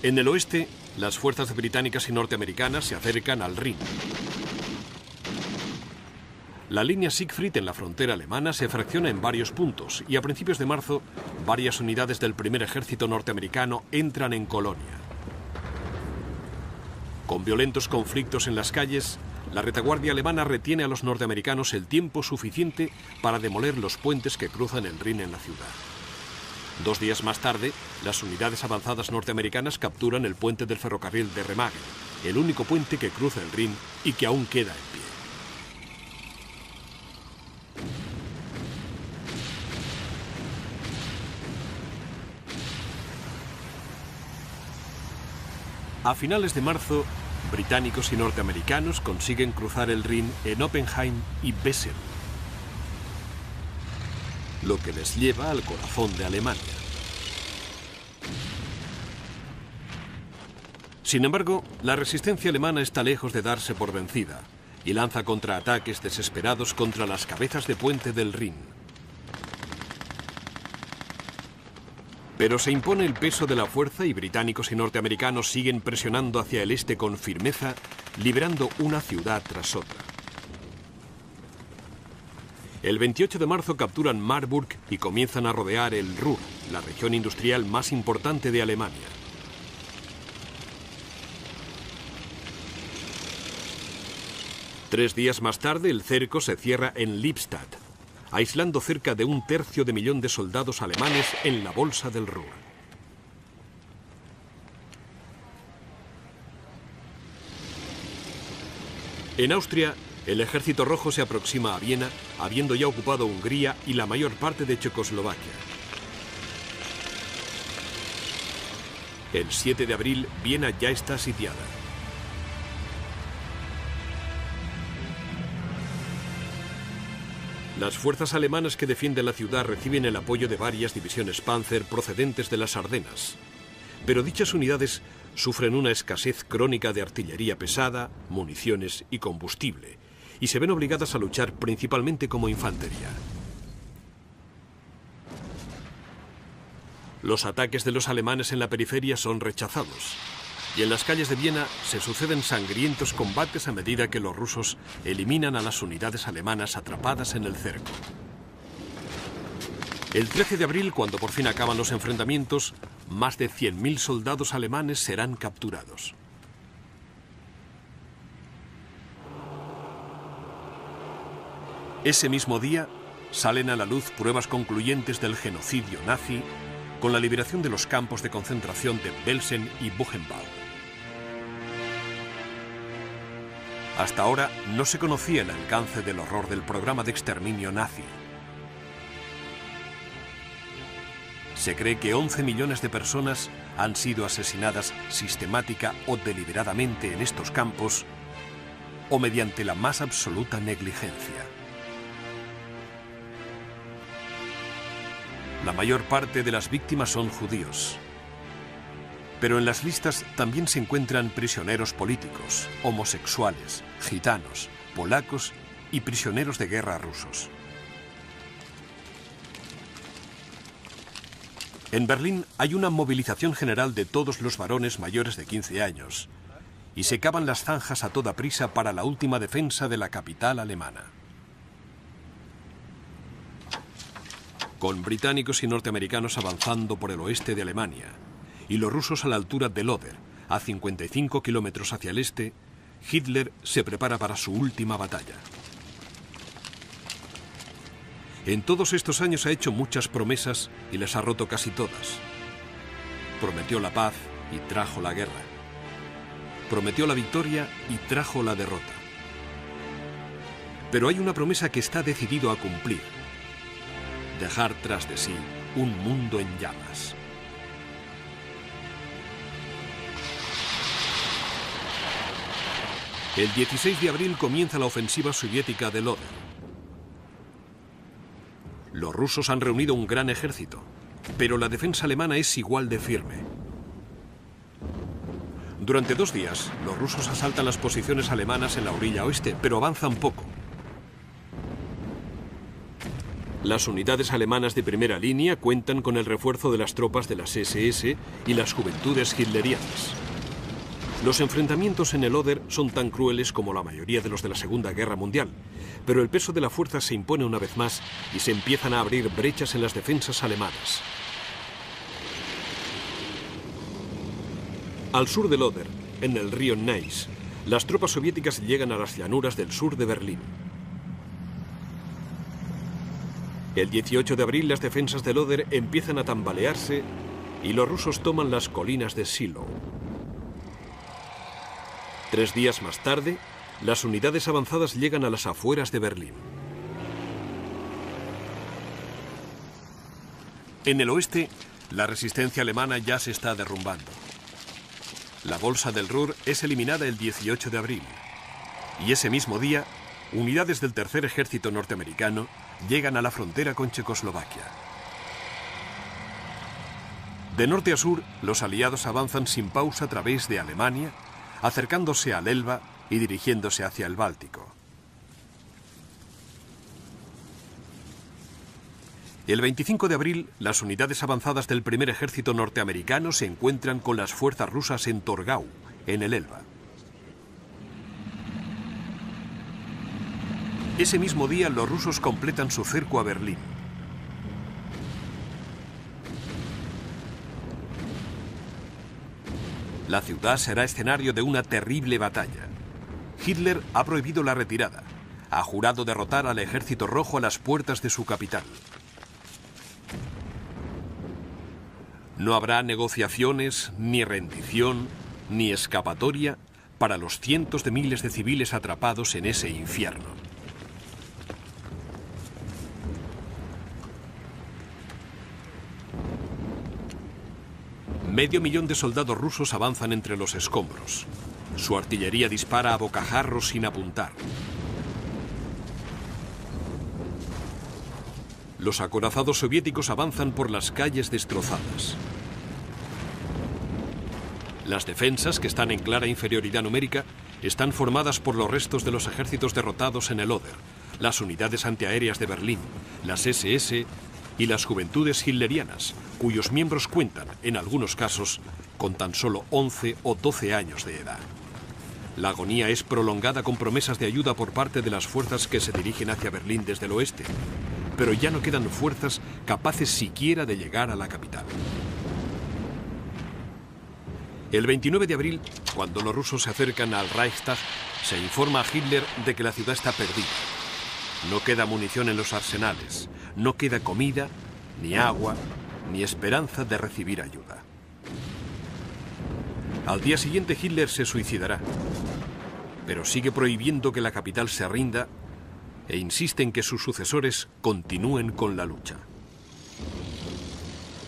En el oeste, las fuerzas británicas y norteamericanas se acercan al Rin. La línea Siegfried en la frontera alemana se fracciona en varios puntos y a principios de marzo varias unidades del primer ejército norteamericano entran en Colonia. Con violentos conflictos en las calles, la retaguardia alemana retiene a los norteamericanos el tiempo suficiente para demoler los puentes que cruzan el Rin en la ciudad. 2 días más tarde, las unidades avanzadas norteamericanas capturan el puente del ferrocarril de Remagen, el único puente que cruza el Rin y que aún queda en pie. A finales de marzo, británicos y norteamericanos consiguen cruzar el Rin en Oppenheim y Wesel, lo que les lleva al corazón de Alemania. Sin embargo, la resistencia alemana está lejos de darse por vencida y lanza contraataques desesperados contra las cabezas de puente del Rin. Pero se impone el peso de la fuerza y británicos y norteamericanos siguen presionando hacia el este con firmeza, liberando una ciudad tras otra. El 28 de marzo capturan Marburg y comienzan a rodear el Ruhr, la región industrial más importante de Alemania. Tres días más tarde, el cerco se cierra en Lippstadt. aislando cerca de 1/3 de millón de soldados alemanes en la bolsa del Ruhr. En Austria, el Ejército Rojo se aproxima a Viena, habiendo ya ocupado Hungría y la mayor parte de Checoslovaquia. El 7 de abril, Viena ya está sitiada. Las fuerzas alemanas que defienden la ciudad reciben el apoyo de varias divisiones Panzer procedentes de las Ardenas. Pero dichas unidades sufren una escasez crónica de artillería pesada, municiones y combustible, y se ven obligadas a luchar principalmente como infantería. Los ataques de los alemanes en la periferia son rechazados, y en las calles de Viena se suceden sangrientos combates a medida que los rusos eliminan a las unidades alemanas atrapadas en el cerco. El 13 de abril, cuando por fin acaban los enfrentamientos, más de 100.000 soldados alemanes serán capturados. Ese mismo día salen a la luz pruebas concluyentes del genocidio nazi con la liberación de los campos de concentración de Belsen y Buchenwald. Hasta ahora no se conocía el alcance del horror del programa de exterminio nazi. Se cree que 11 millones de personas han sido asesinadas sistemática o deliberadamente en estos campos o mediante la más absoluta negligencia. La mayor parte de las víctimas son judíos. Pero en las listas también se encuentran prisioneros políticos, homosexuales, gitanos, polacos y prisioneros de guerra rusos. En Berlín hay una movilización general de todos los varones mayores de 15 años y se cavan las zanjas a toda prisa para la última defensa de la capital alemana. Con británicos y norteamericanos avanzando por el oeste de Alemania y los rusos a la altura del Oder, a 55 kilómetros hacia el este, Hitler se prepara para su última batalla. En todos estos años ha hecho muchas promesas y las ha roto casi todas. Prometió la paz y trajo la guerra. Prometió la victoria y trajo la derrota. Pero hay una promesa que está decidido a cumplir: dejar tras de sí un mundo en llamas. El 16 de abril comienza la ofensiva soviética del Oder. Los rusos han reunido un gran ejército, pero la defensa alemana es igual de firme. Durante 2 días, los rusos asaltan las posiciones alemanas en la orilla oeste, pero avanzan poco. Las unidades alemanas de primera línea cuentan con el refuerzo de las tropas de las SS y las juventudes hitlerianas. Los enfrentamientos en el Oder son tan crueles como la mayoría de los de la Segunda Guerra Mundial, pero el peso de la fuerza se impone una vez más y se empiezan a abrir brechas en las defensas alemanas. Al sur del Oder, en el río Neisse, las tropas soviéticas llegan a las llanuras del sur de Berlín. El 18 de abril las defensas del Oder empiezan a tambalearse y los rusos toman las colinas de Shiloh. 3 días más tarde, las unidades avanzadas llegan a las afueras de Berlín. En el oeste, la resistencia alemana ya se está derrumbando. La bolsa del Ruhr es eliminada el 18 de abril. Y ese mismo día, unidades del Tercer Ejército norteamericano llegan a la frontera con Checoslovaquia. De norte a sur, los aliados avanzan sin pausa a través de Alemania, acercándose al Elba y dirigiéndose hacia el Báltico. El 25 de abril, las unidades avanzadas del primer ejército norteamericano se encuentran con las fuerzas rusas en Torgau, en el Elba. Ese mismo día, los rusos completan su cerco a Berlín. La ciudad será escenario de una terrible batalla. Hitler ha prohibido la retirada. ha jurado derrotar al Ejército Rojo a las puertas de su capital. No habrá negociaciones, ni rendición, ni escapatoria para los cientos de miles de civiles atrapados en ese infierno. Medio millón de soldados rusos avanzan entre los escombros. Su artillería dispara a bocajarros sin apuntar. Los acorazados soviéticos avanzan por las calles destrozadas. Las defensas, que están en clara inferioridad numérica, están formadas por los restos de los ejércitos derrotados en el Oder, las unidades antiaéreas de Berlín, las SS y las juventudes hitlerianas, cuyos miembros cuentan, en algunos casos, con tan solo 11 o 12 años de edad. La agonía es prolongada con promesas de ayuda por parte de las fuerzas que se dirigen hacia Berlín desde el oeste, pero ya no quedan fuerzas capaces siquiera de llegar a la capital. El 29 de abril, cuando los rusos se acercan al Reichstag, se informa a Hitler de que la ciudad está perdida. No queda munición en los arsenales, no queda comida, ni agua, ni esperanza de recibir ayuda. Al día siguiente Hitler se suicidará, pero sigue prohibiendo que la capital se rinda e insiste en que sus sucesores continúen con la lucha.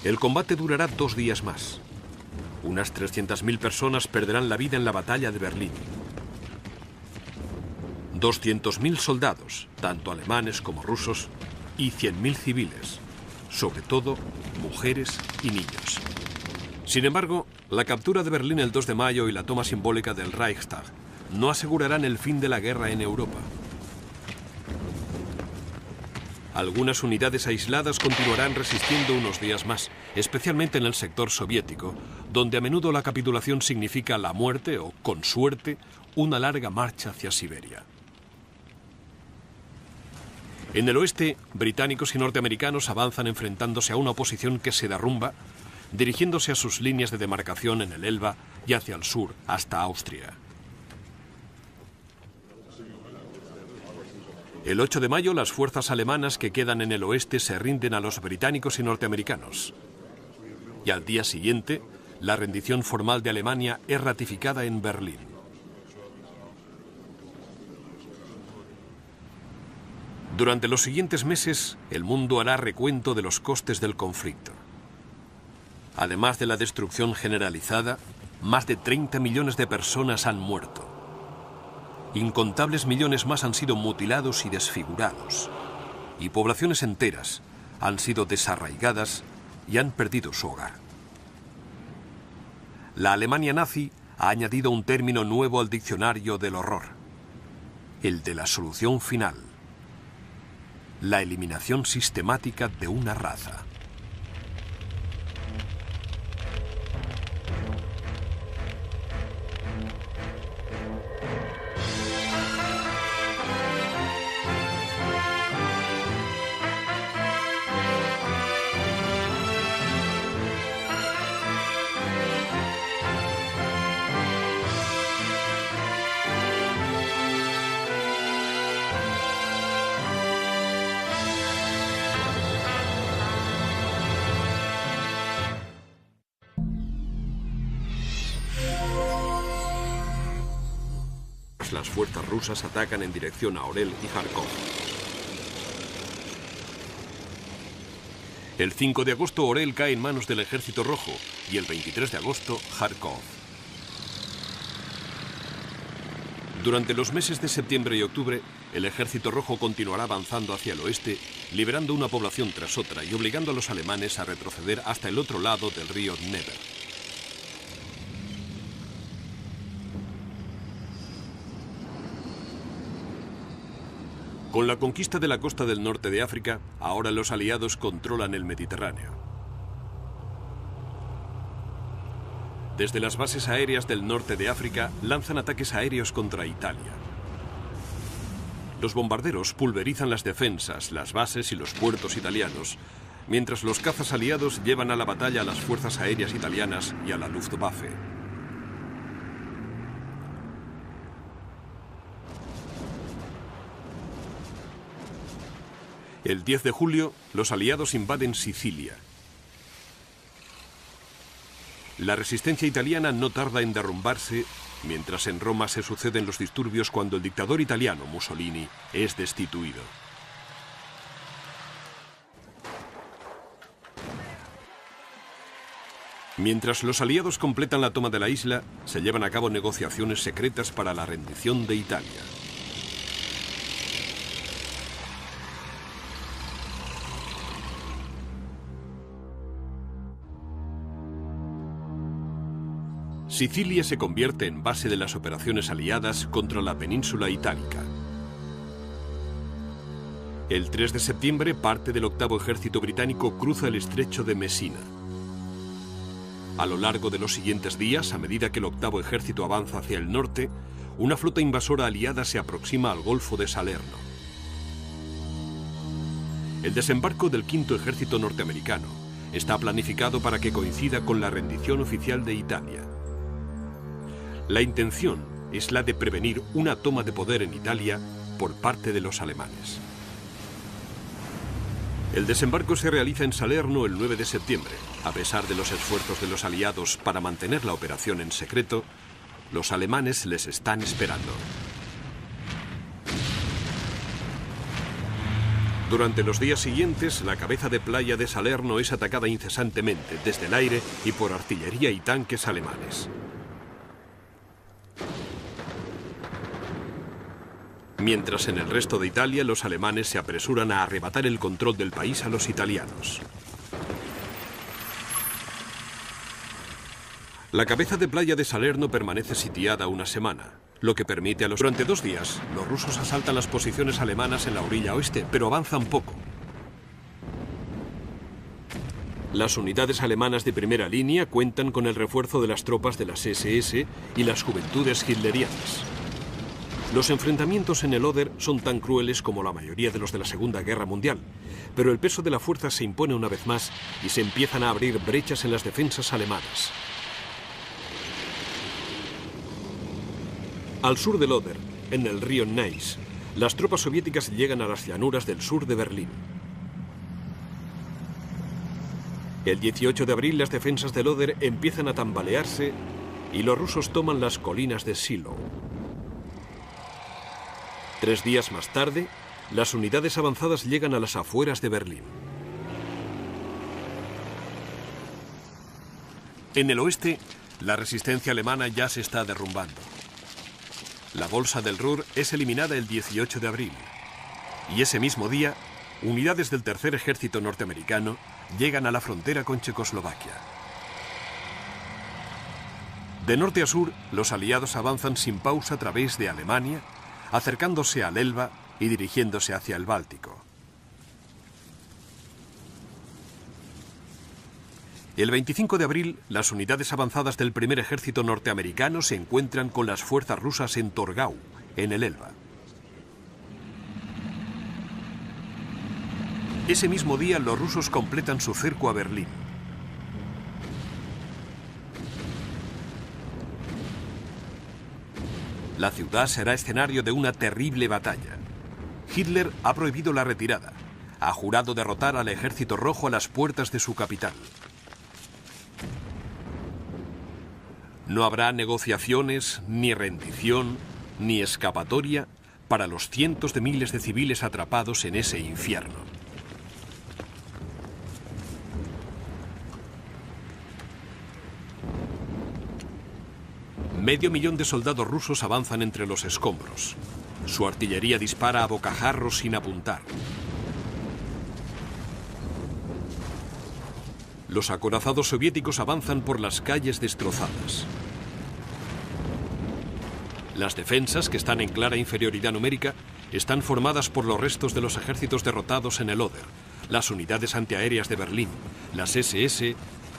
El combate durará 2 días más. Unas 300.000 personas perderán la vida en la batalla de Berlín. 200.000 soldados, tanto alemanes como rusos, y 100.000 civiles, sobre todo mujeres y niños. Sin embargo, la captura de Berlín el 2 de mayo y la toma simbólica del Reichstag no asegurarán el fin de la guerra en Europa. Algunas unidades aisladas continuarán resistiendo unos días más, especialmente en el sector soviético, donde a menudo la capitulación significa la muerte o, con suerte, una larga marcha hacia Siberia. En el oeste, británicos y norteamericanos avanzan enfrentándose a una oposición que se derrumba, dirigiéndose a sus líneas de demarcación en el Elba y hacia el sur, hasta Austria. El 8 de mayo, las fuerzas alemanas que quedan en el oeste se rinden a los británicos y norteamericanos. Y al día siguiente, la rendición formal de Alemania es ratificada en Berlín. Durante los siguientes meses, el mundo hará recuento de los costes del conflicto. Además de la destrucción generalizada, más de 30 millones de personas han muerto. Incontables millones más han sido mutilados y desfigurados. Y poblaciones enteras han sido desarraigadas y han perdido su hogar. La Alemania nazi ha añadido un término nuevo al diccionario del horror: el de la solución final. La eliminación sistemática de una raza. Las fuerzas rusas atacan en dirección a Orel y Kharkov. El 5 de agosto Orel cae en manos del Ejército Rojo y el 23 de agosto Kharkov. Durante los meses de septiembre y octubre, el Ejército Rojo continuará avanzando hacia el oeste, liberando una población tras otra y obligando a los alemanes a retroceder hasta el otro lado del río Dnieper. Con la conquista de la costa del norte de África, ahora los aliados controlan el Mediterráneo. Desde las bases aéreas del norte de África lanzan ataques aéreos contra Italia. Los bombarderos pulverizan las defensas, las bases y los puertos italianos, mientras los cazas aliados llevan a la batalla a las fuerzas aéreas italianas y a la Luftwaffe. El 10 de julio, los aliados invaden Sicilia. La resistencia italiana no tarda en derrumbarse, mientras en Roma se suceden los disturbios cuando el dictador italiano, Mussolini, es destituido. Mientras los aliados completan la toma de la isla, se llevan a cabo negociaciones secretas para la rendición de Italia. Sicilia se convierte en base de las operaciones aliadas contra la península itálica. El 3 de septiembre, parte del octavo ejército británico cruza el estrecho de Messina. A lo largo de los siguientes días, a medida que el octavo ejército avanza hacia el norte, una flota invasora aliada se aproxima al Golfo de Salerno. El desembarco del quinto ejército norteamericano está planificado para que coincida con la rendición oficial de Italia. La intención es la de prevenir una toma de poder en Italia por parte de los alemanes. El desembarco se realiza en Salerno el 9 de septiembre. A pesar de los esfuerzos de los aliados para mantener la operación en secreto, los alemanes les están esperando. Durante los días siguientes, la cabeza de playa de Salerno es atacada incesantemente desde el aire y por artillería y tanques alemanes. Mientras en el resto de Italia los alemanes se apresuran a arrebatar el control del país a los italianos. La cabeza de playa de Salerno permanece sitiada una semana, lo que permite a los... Durante 2 días, los rusos asaltan las posiciones alemanas en la orilla oeste, pero avanzan poco. Las unidades alemanas de primera línea cuentan con el refuerzo de las tropas de las SS y las juventudes hitlerianas. Los enfrentamientos en el Oder son tan crueles como la mayoría de los de la Segunda Guerra Mundial, pero el peso de la fuerza se impone una vez más y se empiezan a abrir brechas en las defensas alemanas. Al sur del Oder, en el río Neisse, las tropas soviéticas llegan a las llanuras del sur de Berlín. El 18 de abril las defensas del Oder empiezan a tambalearse y los rusos toman las colinas de Shiloh. 3 días más tarde, las unidades avanzadas llegan a las afueras de Berlín. En el oeste, la resistencia alemana ya se está derrumbando. La bolsa del Ruhr es eliminada el 18 de abril. Y ese mismo día, unidades del tercer ejército norteamericano llegan a la frontera con Checoslovaquia. De norte a sur, los aliados avanzan sin pausa a través de Alemania, acercándose al Elba y dirigiéndose hacia el Báltico. El 25 de abril, las unidades avanzadas del primer ejército norteamericano se encuentran con las fuerzas rusas en Torgau, en el Elba. Ese mismo día, los rusos completan su cerco a Berlín. La ciudad será escenario de una terrible batalla. Hitler ha prohibido la retirada. Ha jurado derrotar al ejército rojo a las puertas de su capital. No habrá negociaciones, ni rendición, ni escapatoria para los cientos de miles de civiles atrapados en ese infierno. Medio millón de soldados rusos avanzan entre los escombros. Su artillería dispara a bocajarro sin apuntar. Los acorazados soviéticos avanzan por las calles destrozadas. Las defensas, que están en clara inferioridad numérica, están formadas por los restos de los ejércitos derrotados en el Oder, las unidades antiaéreas de Berlín, las SS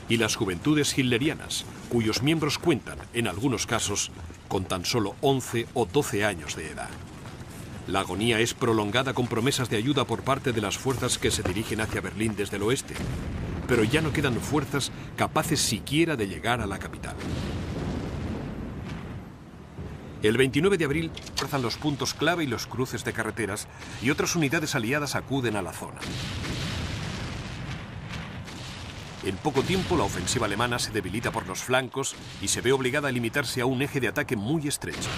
y las juventudes hitlerianas, cuyos miembros cuentan, en algunos casos, con tan solo 11 o 12 años de edad. La agonía es prolongada con promesas de ayuda por parte de las fuerzas que se dirigen hacia Berlín desde el oeste, pero ya no quedan fuerzas capaces siquiera de llegar a la capital. El 29 de abril cruzan los puntos clave y los cruces de carreteras y otras unidades aliadas acuden a la zona. En poco tiempo la ofensiva alemana se debilita por los flancos y se ve obligada a limitarse a un eje de ataque muy estrecho.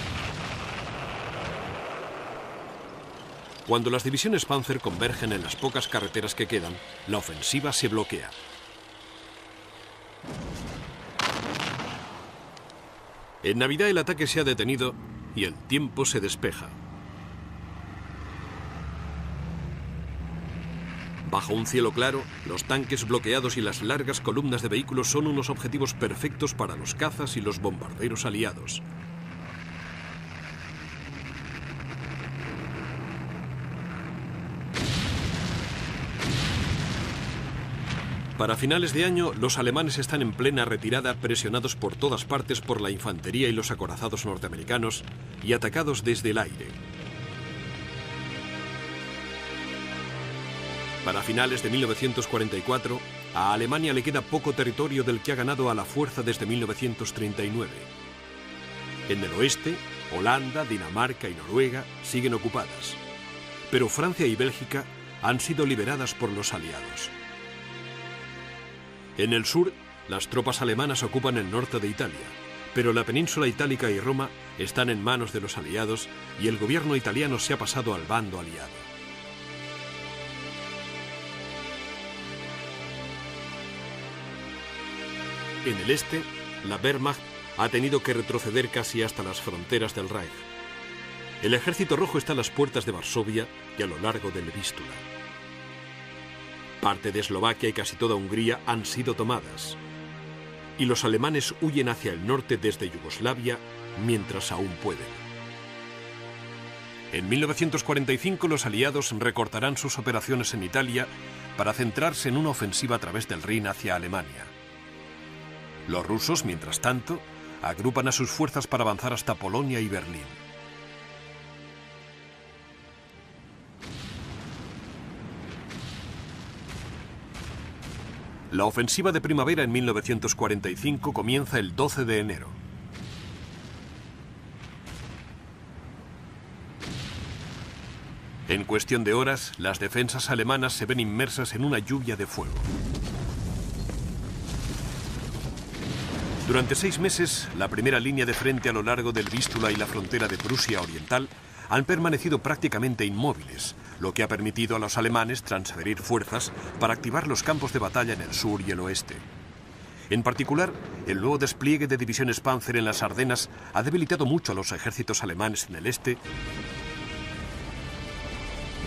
Cuando las divisiones Panzer convergen en las pocas carreteras que quedan, la ofensiva se bloquea. En Navidad el ataque se ha detenido y el tiempo se despeja. Bajo un cielo claro, los tanques bloqueados y las largas columnas de vehículos son unos objetivos perfectos para los cazas y los bombarderos aliados. Para finales de año, los alemanes están en plena retirada, presionados por todas partes por la infantería y los acorazados norteamericanos y atacados desde el aire. Para finales de 1944, a Alemania le queda poco territorio del que ha ganado a la fuerza desde 1939. En el oeste, Holanda, Dinamarca y Noruega siguen ocupadas, pero Francia y Bélgica han sido liberadas por los aliados. En el sur, las tropas alemanas ocupan el norte de Italia, pero la península itálica y Roma están en manos de los aliados y el gobierno italiano se ha pasado al bando aliado. En el este, la Wehrmacht ha tenido que retroceder casi hasta las fronteras del Reich. El ejército rojo está a las puertas de Varsovia y a lo largo del Vístula. Parte de Eslovaquia y casi toda Hungría han sido tomadas. Y los alemanes huyen hacia el norte desde Yugoslavia mientras aún pueden. En 1945 los aliados recortarán sus operaciones en Italia para centrarse en una ofensiva a través del Rin hacia Alemania. Los rusos, mientras tanto, agrupan a sus fuerzas para avanzar hasta Polonia y Berlín. La ofensiva de primavera en 1945 comienza el 12 de enero. En cuestión de horas, las defensas alemanas se ven inmersas en una lluvia de fuego. Durante 6 meses, la primera línea de frente a lo largo del Vístula y la frontera de Prusia Oriental han permanecido prácticamente inmóviles, lo que ha permitido a los alemanes transferir fuerzas para activar los campos de batalla en el sur y el oeste. En particular, el nuevo despliegue de divisiones Panzer en las Ardenas ha debilitado mucho a los ejércitos alemanes en el este.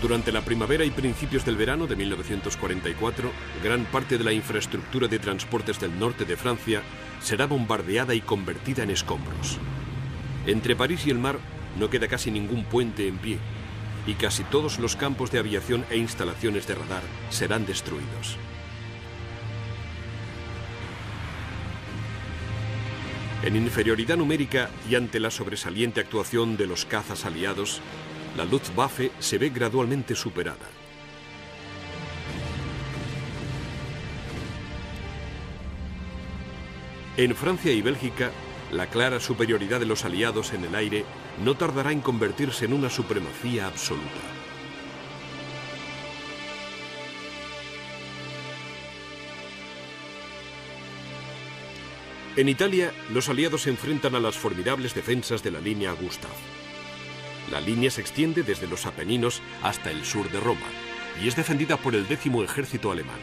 Durante la primavera y principios del verano de 1944, gran parte de la infraestructura de transportes del norte de Francia será bombardeada y convertida en escombros. Entre París y el mar no queda casi ningún puente en pie, y casi todos los campos de aviación e instalaciones de radar serán destruidos. En inferioridad numérica y ante la sobresaliente actuación de los cazas aliados, la Luftwaffe se ve gradualmente superada. En Francia y Bélgica, la clara superioridad de los aliados en el aire no tardará en convertirse en una supremacía absoluta. En Italia, los aliados se enfrentan a las formidables defensas de la línea Gustav. La línea se extiende desde los Apeninos hasta el sur de Roma y es defendida por el 10º Ejército alemán.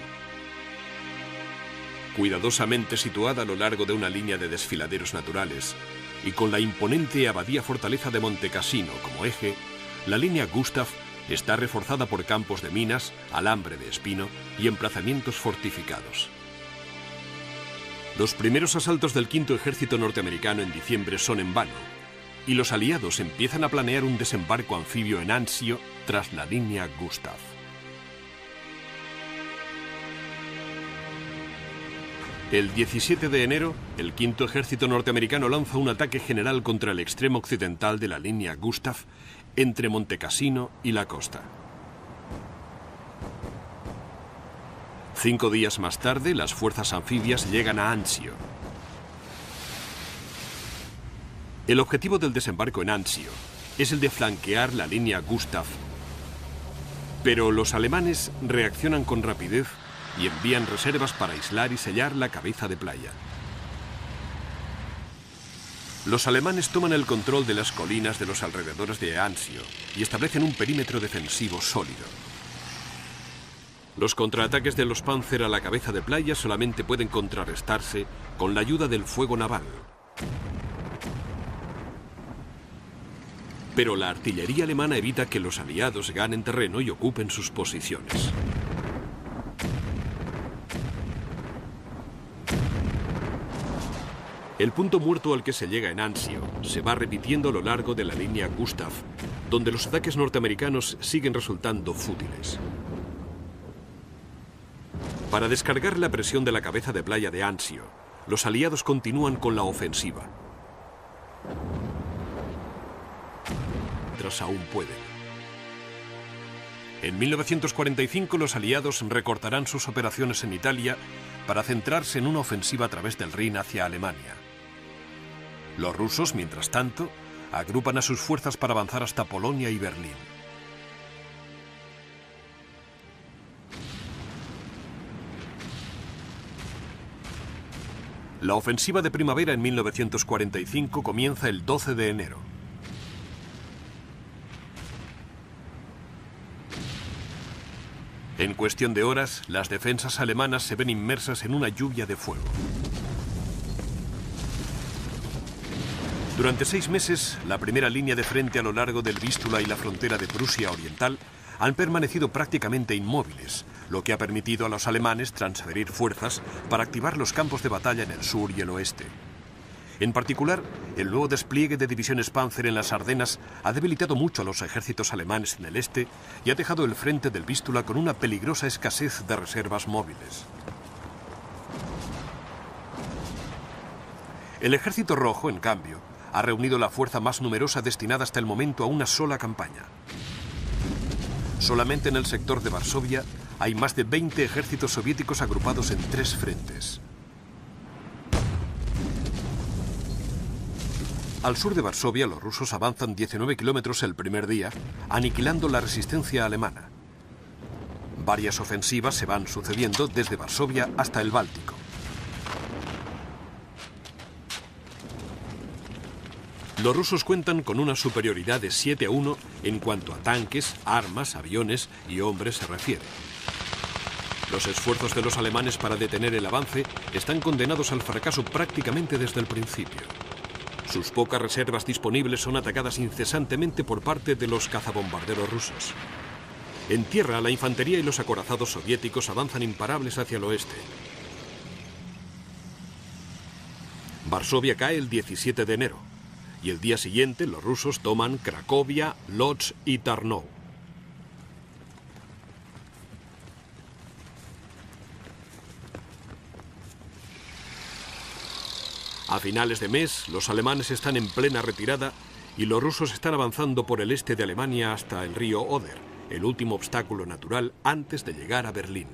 Cuidadosamente situada a lo largo de una línea de desfiladeros naturales y con la imponente abadía fortaleza de Monte Cassino como eje, la línea Gustav está reforzada por campos de minas, alambre de espino y emplazamientos fortificados. Los primeros asaltos del 5º Ejército norteamericano en diciembre son en vano, y los aliados empiezan a planear un desembarco anfibio en Anzio tras la línea Gustav. El 17 de enero, el 5º Ejército norteamericano lanza un ataque general contra el extremo occidental de la línea Gustav, entre Monte Cassino y la costa. 5 días más tarde, las fuerzas anfibias llegan a Anzio. El objetivo del desembarco en Anzio es el de flanquear la línea Gustav. Pero los alemanes reaccionan con rapidez y envían reservas para aislar y sellar la cabeza de playa. Los alemanes toman el control de las colinas de los alrededores de Anzio y establecen un perímetro defensivo sólido. Los contraataques de los Panzer a la cabeza de playa solamente pueden contrarrestarse con la ayuda del fuego naval. Pero la artillería alemana evita que los aliados ganen terreno y ocupen sus posiciones. El punto muerto al que se llega en Anzio se va repitiendo a lo largo de la línea Gustav, donde los ataques norteamericanos siguen resultando fútiles. Para descargar la presión de la cabeza de playa de Anzio, los aliados continúan con la ofensiva. Mientras aún pueden. En 1945 los aliados recortarán sus operaciones en Italia para centrarse en una ofensiva a través del Rin hacia Alemania. Los rusos, mientras tanto, agrupan a sus fuerzas para avanzar hasta Polonia y Berlín. La ofensiva de primavera en 1945 comienza el 12 de enero. En cuestión de horas, las defensas alemanas se ven inmersas en una lluvia de fuego. Durante 6 meses, la primera línea de frente a lo largo del Vístula y la frontera de Prusia Oriental han permanecido prácticamente inmóviles, lo que ha permitido a los alemanes transferir fuerzas para activar los campos de batalla en el sur y el oeste. En particular, el nuevo despliegue de divisiones Panzer en las Ardenas ha debilitado mucho a los ejércitos alemanes en el este y ha dejado el frente del Vístula con una peligrosa escasez de reservas móviles. El Ejército Rojo, en cambio, ha reunido la fuerza más numerosa destinada hasta el momento a una sola campaña. Solamente en el sector de Varsovia hay más de 20 ejércitos soviéticos agrupados en 3 frentes. Al sur de Varsovia, los rusos avanzan 19 kilómetros el primer día, aniquilando la resistencia alemana. Varias ofensivas se van sucediendo desde Varsovia hasta el Báltico. Los rusos cuentan con una superioridad de 7-1 en cuanto a tanques, armas, aviones y hombres se refiere. Los esfuerzos de los alemanes para detener el avance están condenados al fracaso prácticamente desde el principio. Sus pocas reservas disponibles son atacadas incesantemente por parte de los cazabombarderos rusos. En tierra, la infantería y los acorazados soviéticos avanzan imparables hacia el oeste. Varsovia cae el 17 de enero. Y el día siguiente los rusos toman Cracovia, Lodz y Tarnow. A finales de mes, los alemanes están en plena retirada y los rusos están avanzando por el este de Alemania hasta el río Oder, el último obstáculo natural antes de llegar a Berlín.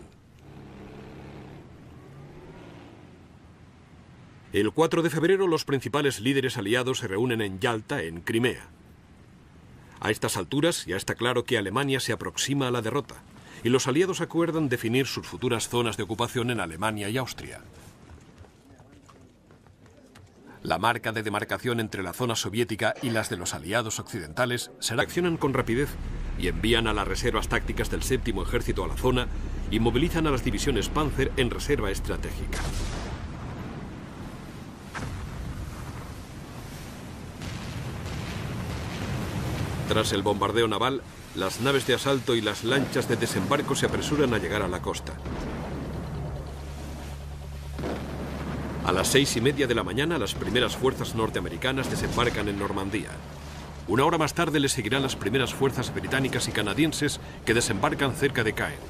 El 4 de febrero los principales líderes aliados se reúnen en Yalta, en Crimea. A estas alturas ya está claro que Alemania se aproxima a la derrota y los aliados acuerdan definir sus futuras zonas de ocupación en Alemania y Austria. La marca de demarcación entre la zona soviética y las de los aliados occidentales se reaccionan con rapidez y envían a las reservas tácticas del 7º Ejército a la zona y movilizan a las divisiones Panzer en reserva estratégica. Tras el bombardeo naval, las naves de asalto y las lanchas de desembarco se apresuran a llegar a la costa. A las 6:30 de la mañana, las primeras fuerzas norteamericanas desembarcan en Normandía. Una hora más tarde les seguirán las primeras fuerzas británicas y canadienses que desembarcan cerca de Caen.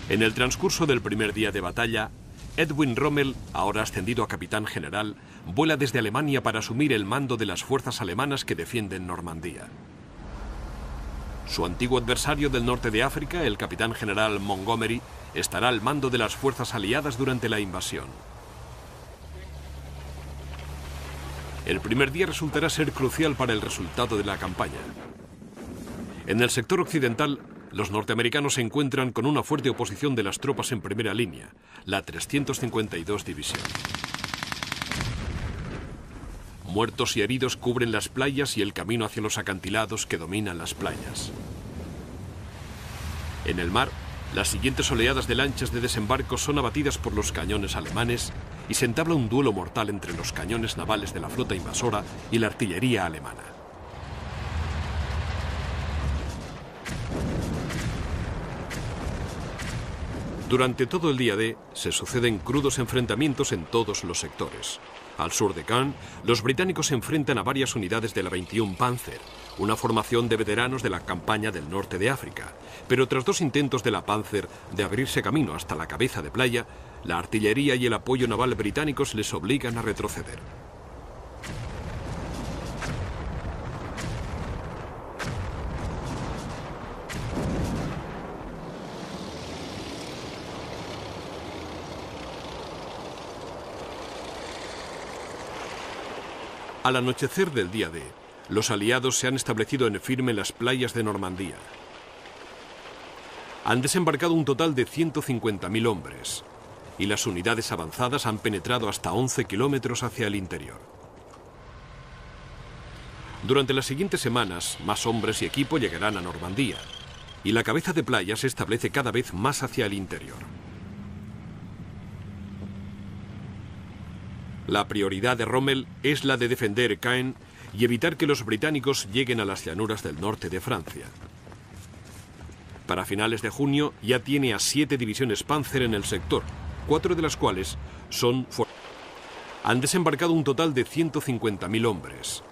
En el transcurso del primer día de batalla, Edwin Rommel, ahora ascendido a capitán general, vuela desde Alemania para asumir el mando de las fuerzas alemanas que defienden Normandía. Su antiguo adversario del norte de África, el capitán general Montgomery, estará al mando de las fuerzas aliadas durante la invasión. El primer día resultará ser crucial para el resultado de la campaña. En el sector occidental, los norteamericanos se encuentran con una fuerte oposición de las tropas en primera línea, la 352 División. Muertos y heridos cubren las playas y el camino hacia los acantilados que dominan las playas. En el mar, las siguientes oleadas de lanchas de desembarco son abatidas por los cañones alemanes y se entabla un duelo mortal entre los cañones navales de la flota invasora y la artillería alemana. Durante todo el día D se suceden crudos enfrentamientos en todos los sectores. Al sur de Caen, los británicos se enfrentan a varias unidades de la 21 Panzer, una formación de veteranos de la campaña del norte de África. Pero tras dos intentos de la Panzer de abrirse camino hasta la cabeza de playa, la artillería y el apoyo naval británicos les obligan a retroceder. Al anochecer del día D, los aliados se han establecido en firme en las playas de Normandía. Han desembarcado un total de 150.000 hombres y las unidades avanzadas han penetrado hasta 11 kilómetros hacia el interior. Durante las siguientes semanas, más hombres y equipo llegarán a Normandía y la cabeza de playa se establece cada vez más hacia el interior. La prioridad de Rommel es la de defender Caen y evitar que los británicos lleguen a las llanuras del norte de Francia. Para finales de junio ya tiene a 7 divisiones Panzer en el sector, 4 de las cuales han desembarcado un total de 150.000 hombres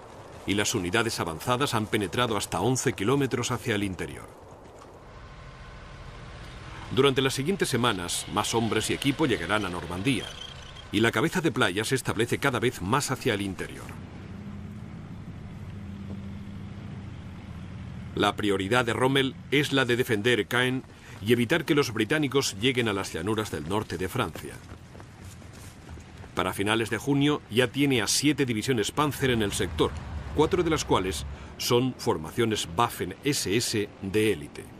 y las unidades avanzadas han penetrado hasta 11 kilómetros hacia el interior. Durante las siguientes semanas, más hombres y equipo llegarán a Normandía y la cabeza de playa se establece cada vez más hacia el interior. La prioridad de Rommel es la de defender Caen y evitar que los británicos lleguen a las llanuras del norte de Francia. Para finales de junio ya tiene a 7 divisiones Panzer en el sector, 4 de las cuales son formaciones Waffen-SS de élite.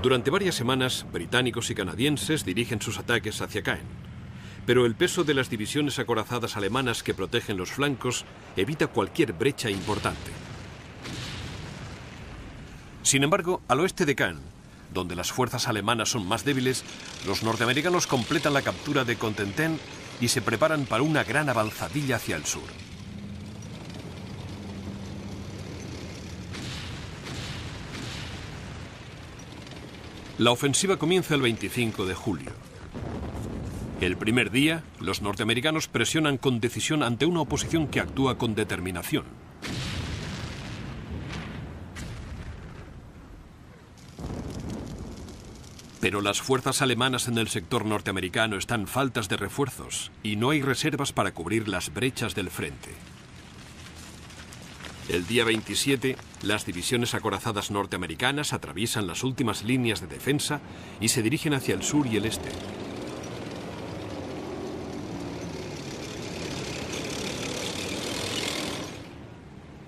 Durante varias semanas, británicos y canadienses dirigen sus ataques hacia Caen, pero el peso de las divisiones acorazadas alemanas que protegen los flancos evita cualquier brecha importante. Sin embargo, al oeste de Caen, donde las fuerzas alemanas son más débiles, los norteamericanos completan la captura de Cotentin y se preparan para una gran avanzadilla hacia el sur. La ofensiva comienza el 25 de julio. El primer día, los norteamericanos presionan con decisión ante una oposición que actúa con determinación. Pero las fuerzas alemanas en el sector norteamericano están faltas de refuerzos y no hay reservas para cubrir las brechas del frente. El día 27, las divisiones acorazadas norteamericanas atraviesan las últimas líneas de defensa y se dirigen hacia el sur y el este.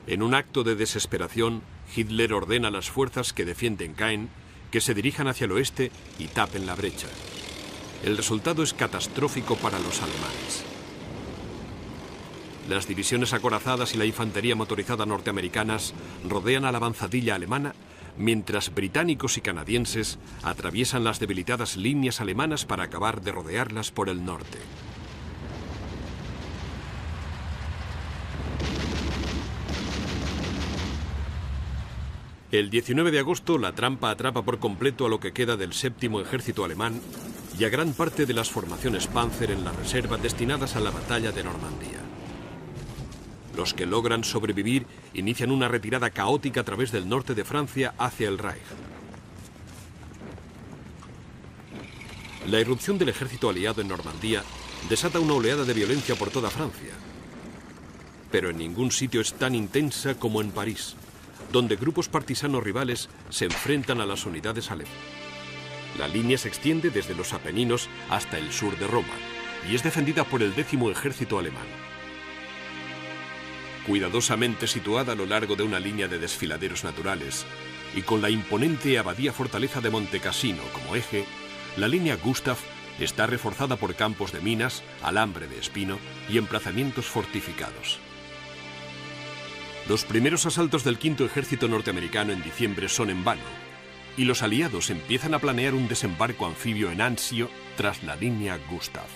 En un acto de desesperación, Hitler ordena a las fuerzas que defienden Caen que se dirijan hacia el oeste y tapen la brecha. El resultado es catastrófico para los alemanes. Las divisiones acorazadas y la infantería motorizada norteamericanas rodean a la avanzadilla alemana, mientras británicos y canadienses atraviesan las debilitadas líneas alemanas para acabar de rodearlas por el norte. El 19 de agosto, la trampa atrapa por completo a lo que queda del séptimo ejército alemán y a gran parte de las formaciones Panzer en la reserva destinadas a la batalla de Normandía. Los que logran sobrevivir inician una retirada caótica a través del norte de Francia hacia el Reich. La irrupción del ejército aliado en Normandía desata una oleada de violencia por toda Francia. pero en ningún sitio es tan intensa como en París, donde grupos partisanos rivales se enfrentan a las unidades alemanas. La línea se extiende desde los Apeninos hasta el sur de Roma y es defendida por el 10º Ejército alemán. Cuidadosamente situada a lo largo de una línea de desfiladeros naturales y con la imponente abadía fortaleza de Monte Cassino como eje, la línea Gustav está reforzada por campos de minas, alambre de espino y emplazamientos fortificados. Los primeros asaltos del V Ejército norteamericano en diciembre son en vano, y los aliados empiezan a planear un desembarco anfibio en Anzio tras la línea Gustav.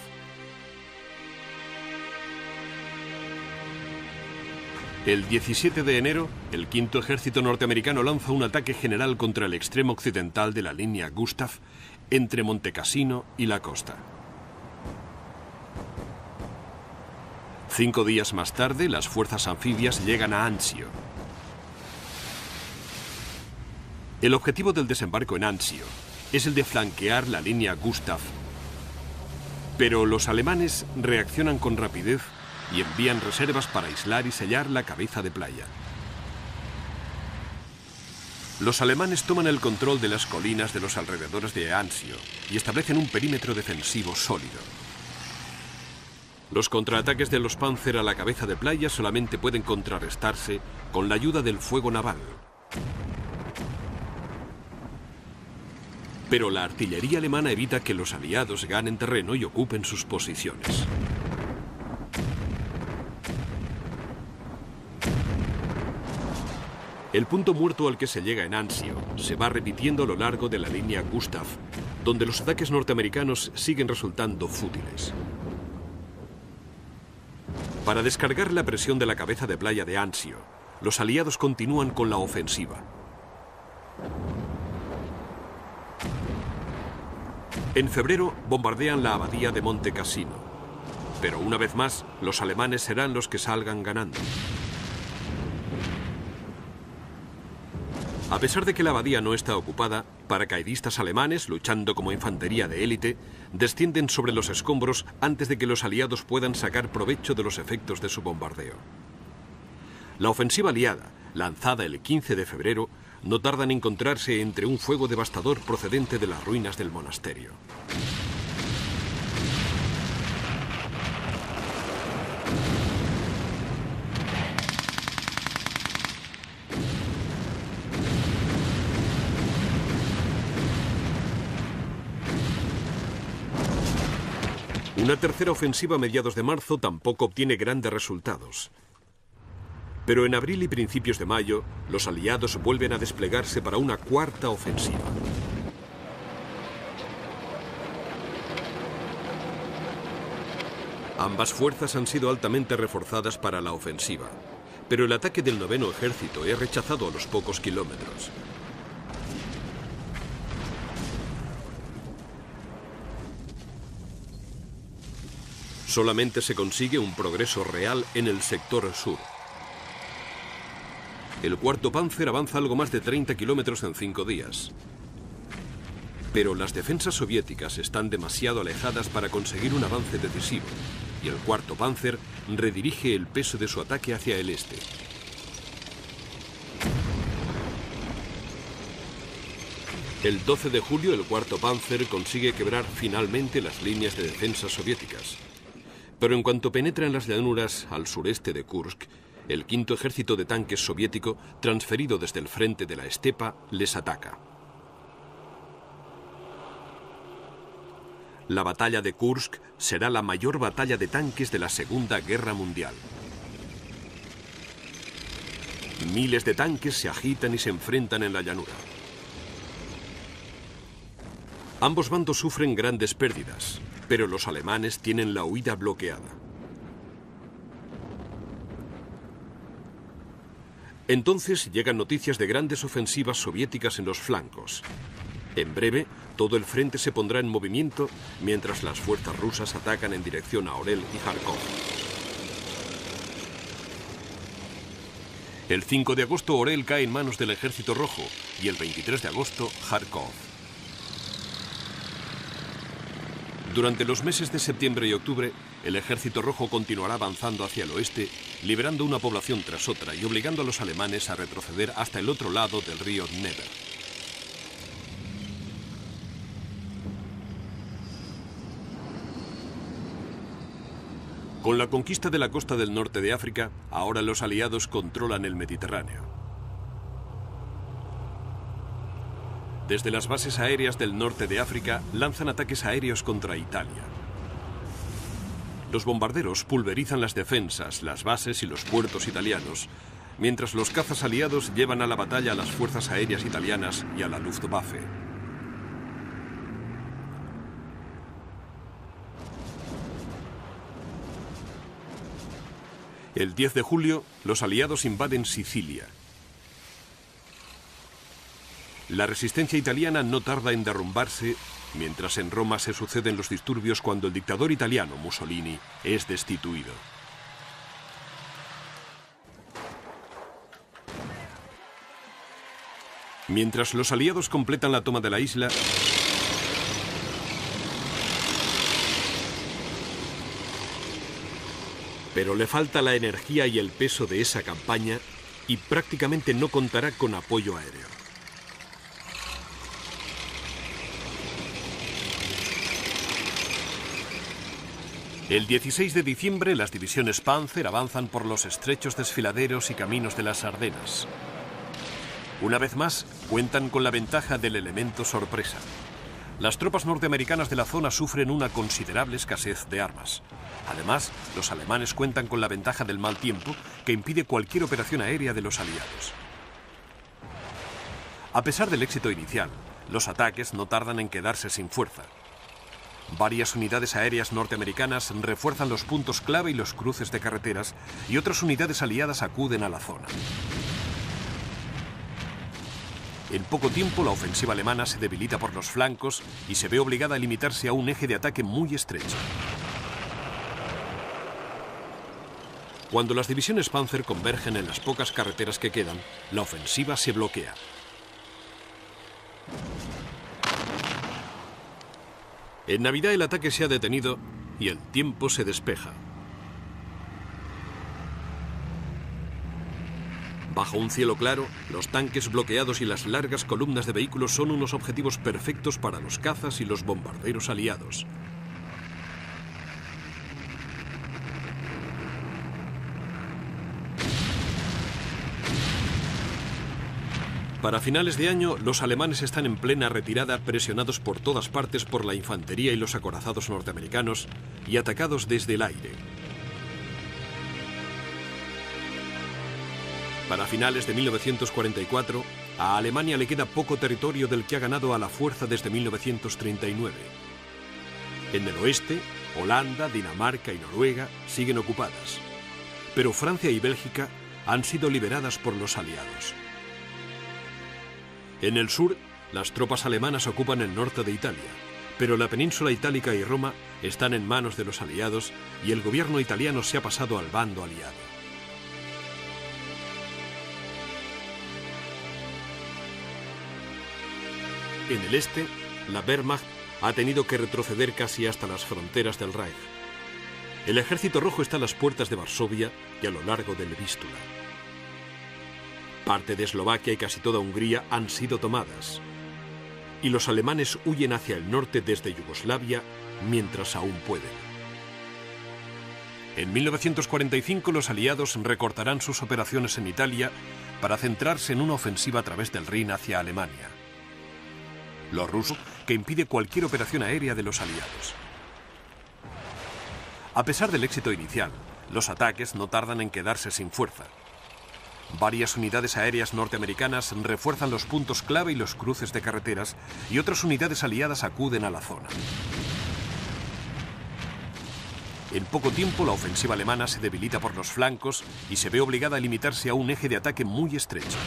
El 17 de enero, el V Ejército norteamericano lanza un ataque general contra el extremo occidental de la línea Gustav, entre Monte Cassino y la costa. 5 días más tarde, las fuerzas anfibias llegan a Anzio. El objetivo del desembarco en Anzio es el de flanquear la línea Gustav, pero los alemanes reaccionan con rapidez y envían reservas para aislar y sellar la cabeza de playa. Los alemanes toman el control de las colinas de los alrededores de Anzio y establecen un perímetro defensivo sólido. Los contraataques de los Panzer a la cabeza de playa solamente pueden contrarrestarse con la ayuda del fuego naval. Pero la artillería alemana evita que los aliados ganen terreno y ocupen sus posiciones. El punto muerto al que se llega en Anzio se va repitiendo a lo largo de la línea Gustav, donde los ataques norteamericanos siguen resultando fútiles. Para descargar la presión de la cabeza de playa de Anzio, los aliados continúan con la ofensiva. En febrero bombardean la abadía de Monte Cassino, pero una vez más los alemanes serán los que salgan ganando. A pesar de que la abadía no está ocupada, paracaidistas alemanes, luchando como infantería de élite, descienden sobre los escombros antes de que los aliados puedan sacar provecho de los efectos de su bombardeo. La ofensiva aliada, lanzada el 15 de febrero, no tarda en encontrarse entre un fuego devastador procedente de las ruinas del monasterio. Una tercera ofensiva a mediados de marzo tampoco obtiene grandes resultados. Pero en abril y principios de mayo, los aliados vuelven a desplegarse para una cuarta ofensiva. Ambas fuerzas han sido altamente reforzadas para la ofensiva, pero el ataque del 9º Ejército es rechazado a los pocos kilómetros. Solamente se consigue un progreso real en el sector sur. El 4º Panzer avanza algo más de 30 kilómetros en 5 días. Pero las defensas soviéticas están demasiado alejadas para conseguir un avance decisivo, y el 4º Panzer redirige el peso de su ataque hacia el este. El 12 de julio el 4º Panzer consigue quebrar finalmente las líneas de defensa soviéticas. Pero en cuanto penetra en las llanuras al sureste de Kursk, el 5º Ejército de Tanques soviético, transferido desde el frente de la estepa, les ataca. La batalla de Kursk será la mayor batalla de tanques de la Segunda Guerra Mundial. Miles de tanques se agitan y se enfrentan en la llanura. Ambos bandos sufren grandes pérdidas, pero los alemanes tienen la huida bloqueada. Entonces llegan noticias de grandes ofensivas soviéticas en los flancos. En breve, todo el frente se pondrá en movimiento mientras las fuerzas rusas atacan en dirección a Orel y Kharkov. El 5 de agosto Orel cae en manos del Ejército Rojo y el 23 de agosto Kharkov. Durante los meses de septiembre y octubre, El ejército rojo continuará avanzando hacia el oeste, liberando una población tras otra y obligando a los alemanes a retroceder hasta el otro lado del río Dnieper. Con la conquista de la costa del norte de África, ahora los aliados controlan el Mediterráneo. Desde las bases aéreas del norte de África lanzan ataques aéreos contra Italia. Los bombarderos pulverizan las defensas, las bases y los puertos italianos, mientras los cazas aliados llevan a la batalla a las fuerzas aéreas italianas y a la Luftwaffe. El 10 de julio, los aliados invaden Sicilia. La resistencia italiana no tarda en derrumbarse, mientras en Roma se suceden los disturbios cuando el dictador italiano, Mussolini, es destituido. Mientras los aliados completan la toma de la isla, pero le falta la energía y el peso de esa campaña y prácticamente no contará con apoyo aéreo. El 16 de diciembre, las divisiones Panzer avanzan por los estrechos desfiladeros y caminos de las Ardenas. Una vez más, cuentan con la ventaja del elemento sorpresa. Las tropas norteamericanas de la zona sufren una considerable escasez de armas. Además, los alemanes cuentan con la ventaja del mal tiempo, que impide cualquier operación aérea de los aliados. A pesar del éxito inicial, los ataques no tardan en quedarse sin fuerza. Varias unidades aéreas norteamericanas refuerzan los puntos clave y los cruces de carreteras, y otras unidades aliadas acuden a la zona. En poco tiempo, la ofensiva alemana se debilita por los flancos y se ve obligada a limitarse a un eje de ataque muy estrecho. Cuando las divisiones Panzer convergen en las pocas carreteras que quedan, la ofensiva se bloquea. En Navidad el ataque se ha detenido y el tiempo se despeja. Bajo un cielo claro, los tanques bloqueados y las largas columnas de vehículos son unos objetivos perfectos para los cazas y los bombarderos aliados. Para finales de año, los alemanes están en plena retirada, presionados por todas partes por la infantería y los acorazados norteamericanos y atacados desde el aire. Para finales de 1944, a Alemania le queda poco territorio del que ha ganado a la fuerza desde 1939. En el oeste, Holanda, Dinamarca y Noruega siguen ocupadas, pero Francia y Bélgica han sido liberadas por los aliados. En el sur, las tropas alemanas ocupan el norte de Italia, pero la península itálica y Roma están en manos de los aliados y el gobierno italiano se ha pasado al bando aliado. En el este, la Wehrmacht ha tenido que retroceder casi hasta las fronteras del Reich. El ejército rojo está a las puertas de Varsovia y a lo largo del Vístula. Parte de Eslovaquia y casi toda Hungría han sido tomadas. Y los alemanes huyen hacia el norte desde Yugoslavia mientras aún pueden. En 1945 los aliados recortarán sus operaciones en Italia para centrarse en una ofensiva a través del Rin hacia Alemania. Los rusos, que impide cualquier operación aérea de los aliados. A pesar del éxito inicial, los ataques no tardan en quedarse sin fuerza. Varias unidades aéreas norteamericanas refuerzan los puntos clave y los cruces de carreteras, y otras unidades aliadas acuden a la zona. En poco tiempo, la ofensiva alemana se debilita por los flancos y se ve obligada a limitarse a un eje de ataque muy estrecho.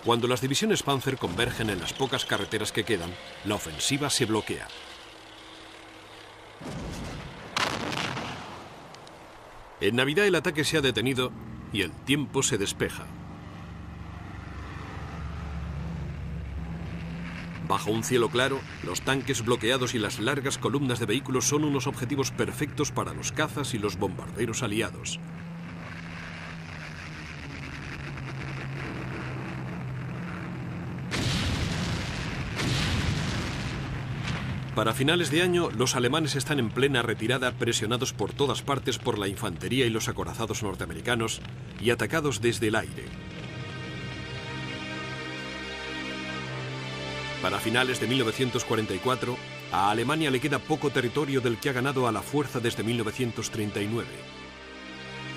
Cuando las divisiones Panzer convergen en las pocas carreteras que quedan, la ofensiva se bloquea. En Navidad el ataque se ha detenido y el tiempo se despeja. Bajo un cielo claro, los tanques bloqueados y las largas columnas de vehículos son unos objetivos perfectos para los cazas y los bombarderos aliados. Para finales de año, los alemanes están en plena retirada, presionados por todas partes por la infantería y los acorazados norteamericanos y atacados desde el aire. Para finales de 1944, a Alemania le queda poco territorio del que ha ganado a la fuerza desde 1939.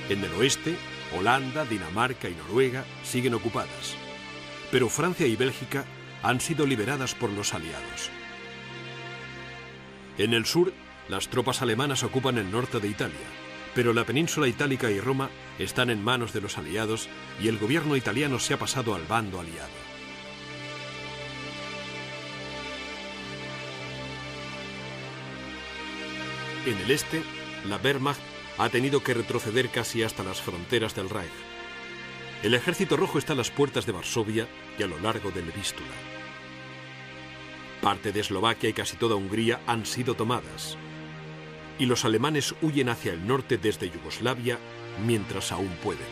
En el oeste, Holanda, Dinamarca y Noruega siguen ocupadas, pero Francia y Bélgica han sido liberadas por los aliados. En el sur, las tropas alemanas ocupan el norte de Italia, pero la península itálica y Roma están en manos de los aliados y el gobierno italiano se ha pasado al bando aliado. En el este, la Wehrmacht ha tenido que retroceder casi hasta las fronteras del Reich. El ejército rojo está a las puertas de Varsovia y a lo largo del Vístula. Parte de Eslovaquia y casi toda Hungría han sido tomadas. Y los alemanes huyen hacia el norte desde Yugoslavia mientras aún pueden.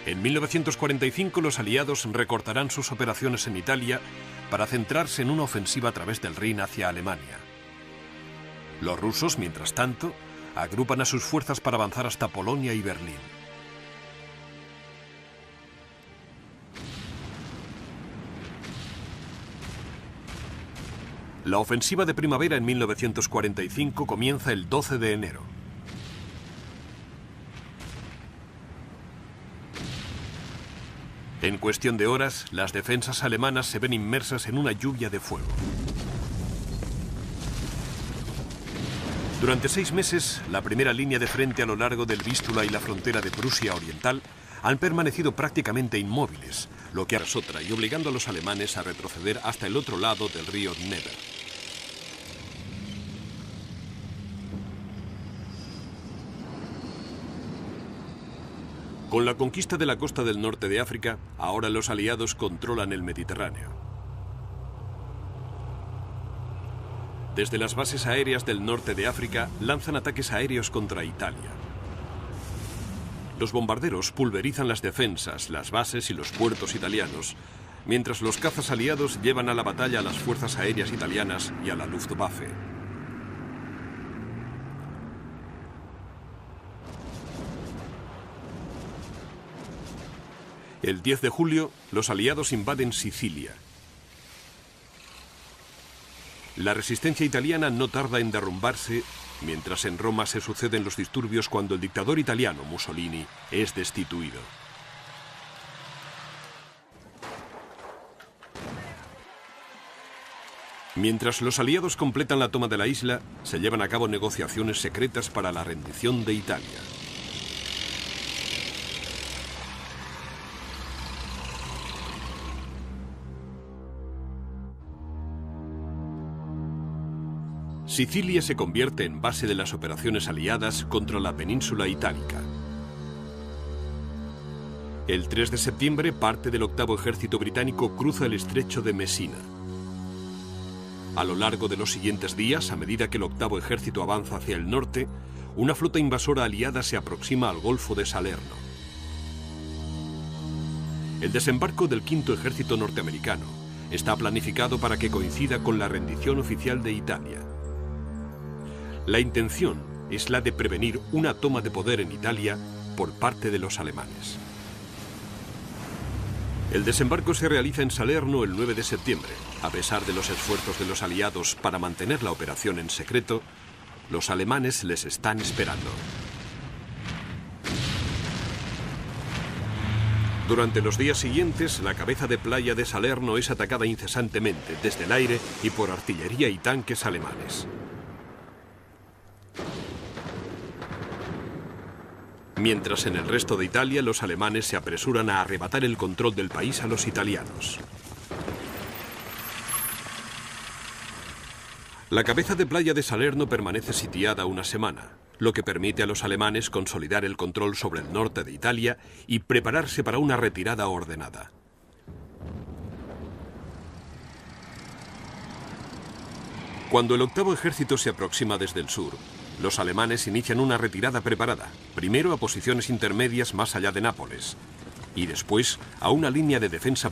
En 1945 los aliados recortarán sus operaciones en Italia para centrarse en una ofensiva a través del Rin hacia Alemania. Los rusos, mientras tanto, agrupan a sus fuerzas para avanzar hasta Polonia y Berlín. La ofensiva de primavera en 1945 comienza el 12 de enero. En cuestión de horas, las defensas alemanas se ven inmersas en una lluvia de fuego. Durante 6 meses, la primera línea de frente a lo largo del Vístula y la frontera de Prusia Oriental han permanecido prácticamente inmóviles, lo que es otra, y obligando a los alemanes a retroceder hasta el otro lado del río Dnieper. Con la conquista de la costa del norte de África, ahora los aliados controlan el Mediterráneo. Desde las bases aéreas del norte de África lanzan ataques aéreos contra Italia. Los bombarderos pulverizan las defensas, las bases y los puertos italianos, mientras los cazas aliados llevan a la batalla a las fuerzas aéreas italianas y a la Luftwaffe. El 10 de julio, los aliados invaden Sicilia. La resistencia italiana no tarda en derrumbarse, mientras en Roma se suceden los disturbios cuando el dictador italiano, Mussolini, es destituido. Mientras los aliados completan la toma de la isla, se llevan a cabo negociaciones secretas para la rendición de Italia. Sicilia se convierte en base de las operaciones aliadas contra la península itálica. El 3 de septiembre, parte del 8º Ejército británico cruza el estrecho de Messina. A lo largo de los siguientes días, a medida que el 8º Ejército avanza hacia el norte, una flota invasora aliada se aproxima al Golfo de Salerno. El desembarco del 5º Ejército norteamericano está planificado para que coincida con la rendición oficial de Italia. La intención es la de prevenir una toma de poder en Italia por parte de los alemanes. El desembarco se realiza en Salerno el 9 de septiembre. A pesar de los esfuerzos de los aliados para mantener la operación en secreto, los alemanes les están esperando. Durante los días siguientes, la cabeza de playa de Salerno es atacada incesantemente desde el aire y por artillería y tanques alemanes. Mientras en el resto de Italia los alemanes se apresuran a arrebatar el control del país a los italianos. La cabeza de playa de Salerno permanece sitiada una semana, lo que permite a los alemanes consolidar el control sobre el norte de Italia y prepararse para una retirada ordenada. Cuando el octavo ejército se aproxima desde el sur, los alemanes inician una retirada preparada, primero a posiciones intermedias más allá de Nápoles, y después a una línea de defensa